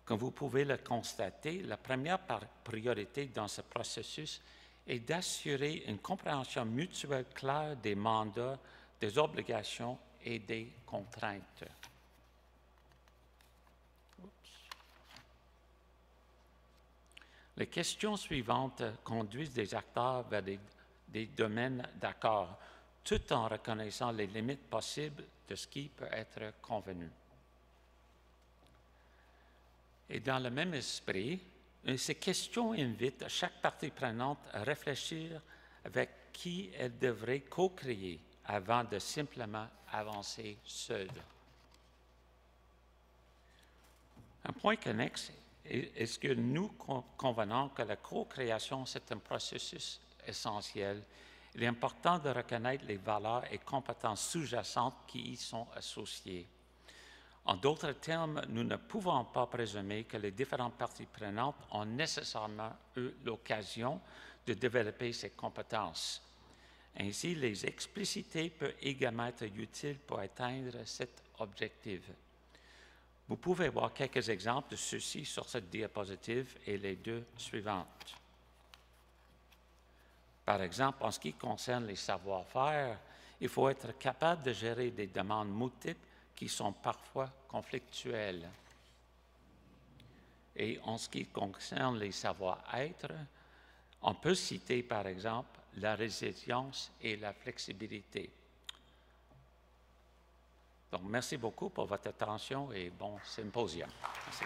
Comme vous pouvez le constater, la première priorité dans ce processus est d'assurer une compréhension mutuelle claire des mandats, des obligations et des contraintes. Les questions suivantes conduisent des acteurs vers des domaines d'accord, tout en reconnaissant les limites possibles de ce qui peut être convenu. Et dans le même esprit, ces questions invitent chaque partie prenante à réfléchir avec qui elle devrait co-créer avant de simplement avancer seule. Un point connexe est-ce que nous convenons que la co-création, c'est un processus essentiels, il est important de reconnaître les valeurs et compétences sous-jacentes qui y sont associées. En d'autres termes, nous ne pouvons pas présumer que les différentes parties prenantes ont nécessairement eu l'occasion de développer ces compétences. Ainsi, les expliciter peut également être utile pour atteindre cet objectif. Vous pouvez voir quelques exemples de ceux-ci sur cette diapositive et les deux suivantes. Par exemple, en ce qui concerne les savoir-faire, il faut être capable de gérer des demandes multiples qui sont parfois conflictuelles. Et en ce qui concerne les savoir-être, on peut citer par exemple la résilience et la flexibilité. Donc, merci beaucoup pour votre attention et bon symposium. Merci.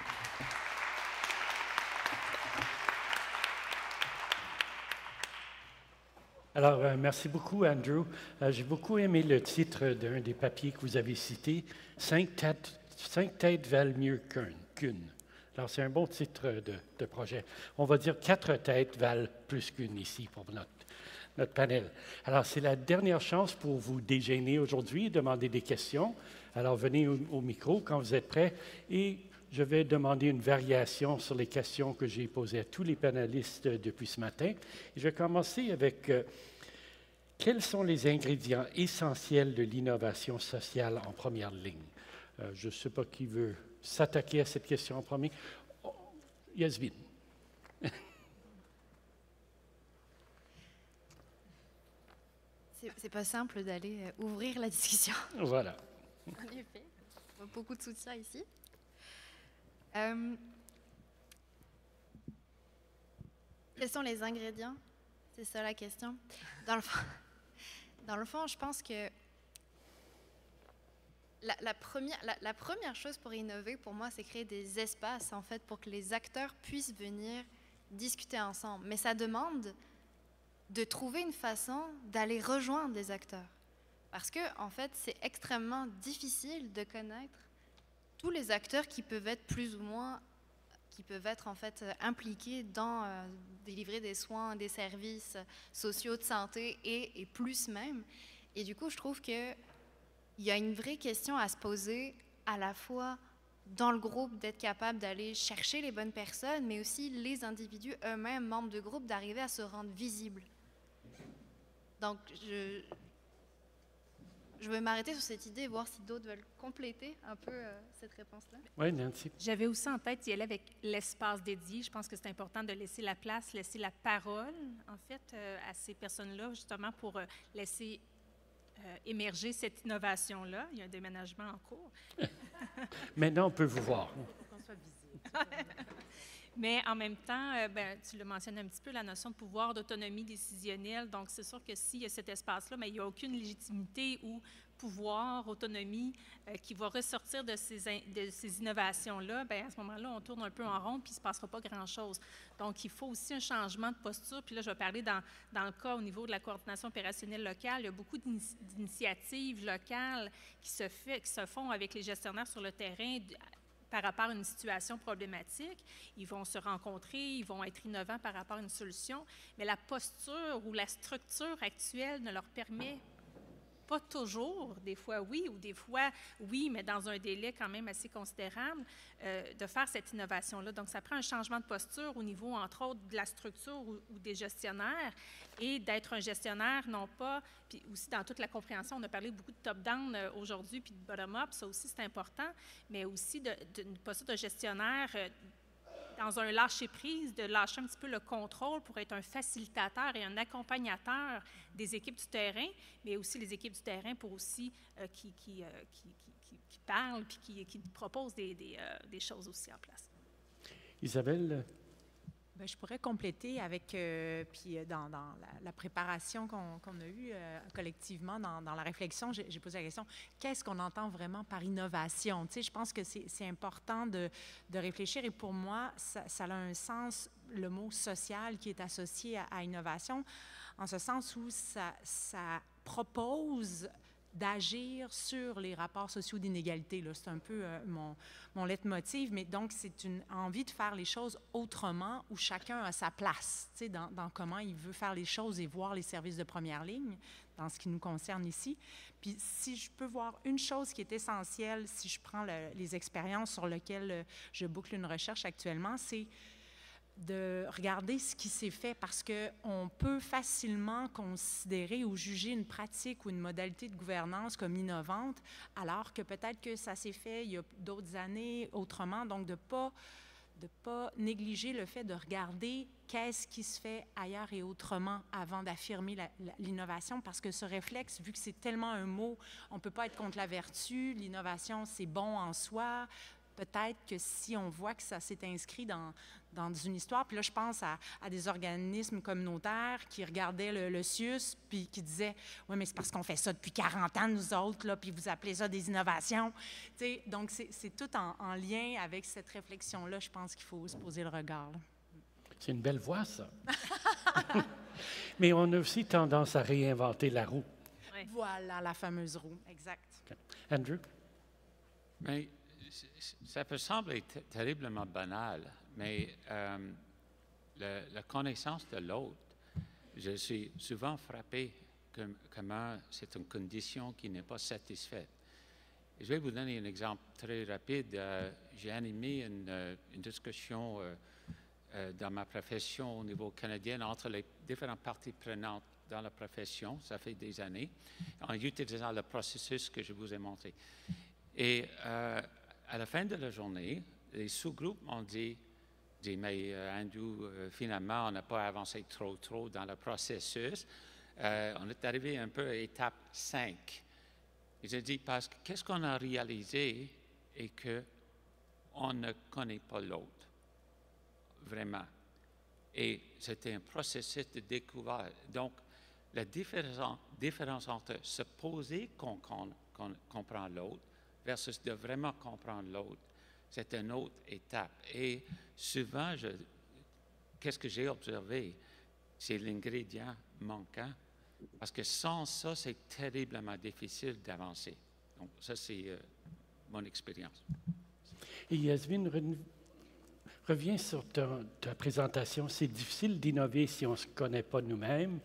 Alors, merci beaucoup, Andrew. J'ai beaucoup aimé le titre d'un des papiers que vous avez cité, « 5 têtes valent mieux qu'une ». Alors, c'est un bon titre de projet. On va dire 4 têtes valent plus qu'une ici pour notre panel. Alors, c'est la dernière chance pour vous déjeuner aujourd'hui, demander des questions. Alors, venez au micro quand vous êtes prêts et je vais demander une variation sur les questions que j'ai posées à tous les panélistes depuis ce matin. Et je vais commencer avec quels sont les ingrédients essentiels de l'innovation sociale en première ligne? Je ne sais pas qui veut s'attaquer à cette question en premier. Oh, Yasmine. C'est pas simple d'aller ouvrir la discussion. Voilà. En effet, beaucoup de soutien ici. Quels sont les ingrédients? C'est ça la question. Dans le fond, je pense que la première chose pour innover, pour moi, c'est créer des espaces, en fait, pour que les acteurs puissent venir discuter ensemble. Mais ça demande de trouver une façon d'aller rejoindre les acteurs. Parce que, en fait, c'est extrêmement difficile de connaître tous les acteurs qui peuvent être plus ou moins, qui peuvent être en fait impliqués dans délivrer des soins, des services sociaux de santé et plus même. Et du coup, je trouve qu'il y a une vraie question à se poser à la fois dans le groupe, d'être capable d'aller chercher les bonnes personnes, mais aussi les individus eux-mêmes, membres de groupe, d'arriver à se rendre visibles. Donc, je vais m'arrêter sur cette idée et voir si d'autres veulent compléter un peu cette réponse-là. Oui, Nancy. J'avais aussi en tête d'y aller avec l'espace dédié. Je pense que c'est important de laisser la place, laisser la parole, en fait, à ces personnes-là, justement pour laisser émerger cette innovation-là. Il y a un déménagement en cours. Maintenant, on peut vous voir. Qu'on soit visible. Mais en même temps, tu le mentionnes un petit peu, la notion de pouvoir, d'autonomie décisionnelle. Donc, c'est sûr que s'il y a cet espace-là, mais il n'y a aucune légitimité ou pouvoir, autonomie qui va ressortir de ces innovations-là, bien, à ce moment-là, on tourne un peu en rond puis il ne se passera pas grand-chose. Donc, il faut aussi un changement de posture. Puis là, je vais parler dans le cas au niveau de la coordination opérationnelle locale. Il y a beaucoup d'initiatives locales qui se font avec les gestionnaires sur le terrain par rapport à une situation problématique. Ils vont se rencontrer, ils vont être innovants par rapport à une solution, mais la posture ou la structure actuelle ne leur permet pas toujours, des fois oui, ou des fois oui, mais dans un délai quand même assez considérable, de faire cette innovation-là. Donc, ça prend un changement de posture au niveau, entre autres, de la structure ou des gestionnaires et d'être un gestionnaire, non pas, puis aussi dans toute la compréhension, on a parlé beaucoup de top-down aujourd'hui, puis de bottom-up, ça aussi c'est important, mais aussi d'une posture de gestionnaire dans un lâcher-prise, de lâcher un petit peu le contrôle pour être un facilitateur et un accompagnateur des équipes du terrain, mais aussi les équipes du terrain pour aussi qui parlent puis qui proposent des choses aussi en place. Isabelle? Bien, je pourrais compléter avec, puis dans la préparation qu'on a eue collectivement, dans la réflexion, j'ai posé la question, qu'est-ce qu'on entend vraiment par innovation? Tu sais, je pense que c'est important de réfléchir et pour moi, ça a un sens, le mot social qui est associé à innovation, en ce sens où ça propose d'agir sur les rapports sociaux d'inégalité. C'est un peu mon leitmotiv, mais donc c'est une envie de faire les choses autrement, où chacun a sa place, dans comment il veut faire les choses et voir les services de première ligne, dans ce qui nous concerne ici. Puis si je peux voir une chose qui est essentielle, si je prends les expériences sur lesquelles je boucle une recherche actuellement, c'est de regarder ce qui s'est fait, parce qu'on peut facilement considérer ou juger une pratique ou une modalité de gouvernance comme innovante, alors que peut-être que ça s'est fait il y a d'autres années autrement. Donc, de pas négliger le fait de regarder qu'est-ce qui se fait ailleurs et autrement avant d'affirmer l'innovation, parce que ce réflexe, vu que c'est tellement un mot, on ne peut pas être contre la vertu, l'innovation, c'est bon en soi. Peut-être que si on voit que ça s'est inscrit dans une histoire, puis là, je pense à des organismes communautaires qui regardaient le CIUS, puis qui disaient « Oui, mais c'est parce qu'on fait ça depuis 40 ans, nous autres, là, puis vous appelez ça des innovations. » Donc, c'est tout en lien avec cette réflexion-là, je pense qu'il faut se poser le regard. Là. C'est une belle voix, ça. Mais on a aussi tendance à réinventer la roue. Oui. Voilà, la fameuse roue, exact. Okay. Andrew? Mais ça peut sembler terriblement banal, mais la connaissance de l'autre, je suis souvent frappé comment c'est une condition qui n'est pas satisfaite. Et je vais vous donner un exemple très rapide. J'ai animé une discussion dans ma profession au niveau canadien entre les différentes parties prenantes dans la profession, ça fait des années, en utilisant le processus que je vous ai montré. Et à la fin de la journée, les sous-groupes m'ont dit mais Andrew, finalement, on n'a pas avancé trop dans le processus. On est arrivé un peu à l'étape 5. Et j'ai dit, parce que qu'est-ce qu'on a réalisé et qu'on ne connaît pas l'autre, vraiment. Et c'était un processus de découverte. Donc, la différence entre se poser qu'on comprend l'autre versus de vraiment comprendre l'autre, c'est une autre étape. Et souvent, qu'est-ce que j'ai observé? C'est l'ingrédient manquant, parce que sans ça, c'est terriblement difficile d'avancer. Donc, ça, c'est mon expérience. Et Yasmine, reviens sur ta présentation. C'est difficile d'innover si on ne se connaît pas nous-mêmes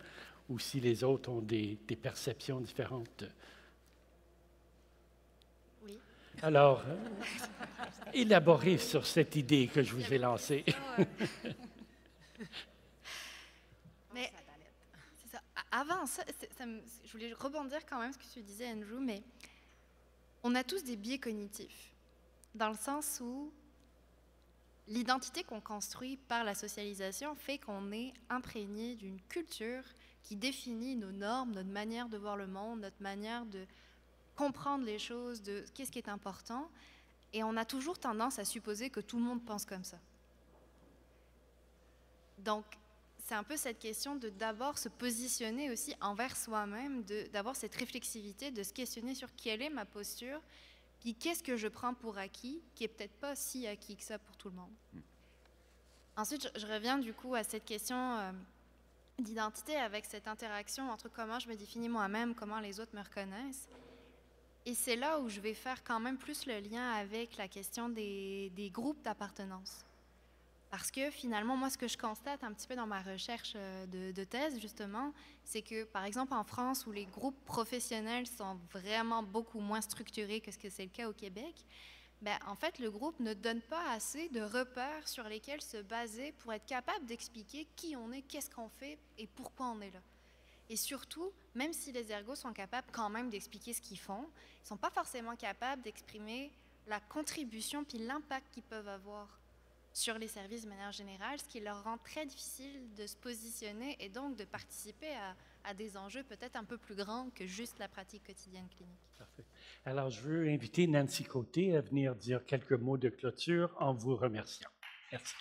ou si les autres ont des perceptions différentes. Oui. Alors, élaborez sur cette idée que je vous ai lancée. Mais c'est ça. Avant ça, je voulais rebondir quand même sur ce que tu disais, Andrew, mais on a tous des biais cognitifs, dans le sens où l'identité qu'on construit par la socialisation fait qu'on est imprégné d'une culture qui définit nos normes, notre manière de voir le monde, notre manière de comprendre les choses, de qu'est-ce qui est important, et on a toujours tendance à supposer que tout le monde pense comme ça. Donc, c'est un peu cette question de d'abord se positionner aussi envers soi-même, d'avoir cette réflexivité, de se questionner sur quelle est ma posture, puis qu'est-ce que je prends pour acquis, qui est peut-être pas si acquis que ça pour tout le monde. Ensuite, je reviens du coup à cette question d'identité avec cette interaction entre comment je me définis moi-même, comment les autres me reconnaissent. Et c'est là où je vais faire quand même plus le lien avec la question des groupes d'appartenance. Parce que finalement, moi, ce que je constate un petit peu dans ma recherche de thèse, justement, c'est que, par exemple, en France, où les groupes professionnels sont vraiment beaucoup moins structurés que ce que c'est le cas au Québec, ben, en fait, le groupe ne donne pas assez de repères sur lesquels se baser pour être capable d'expliquer qui on est, qu'est-ce qu'on fait et pourquoi on est là. Et surtout, même si les ergos sont capables quand même d'expliquer ce qu'ils font, ils ne sont pas forcément capables d'exprimer la contribution puis l'impact qu'ils peuvent avoir sur les services de manière générale, ce qui leur rend très difficile de se positionner et donc de participer à des enjeux peut-être un peu plus grands que juste la pratique quotidienne clinique. Parfait. Alors, je veux inviter Nancy Côté à venir dire quelques mots de clôture en vous remerciant. Merci.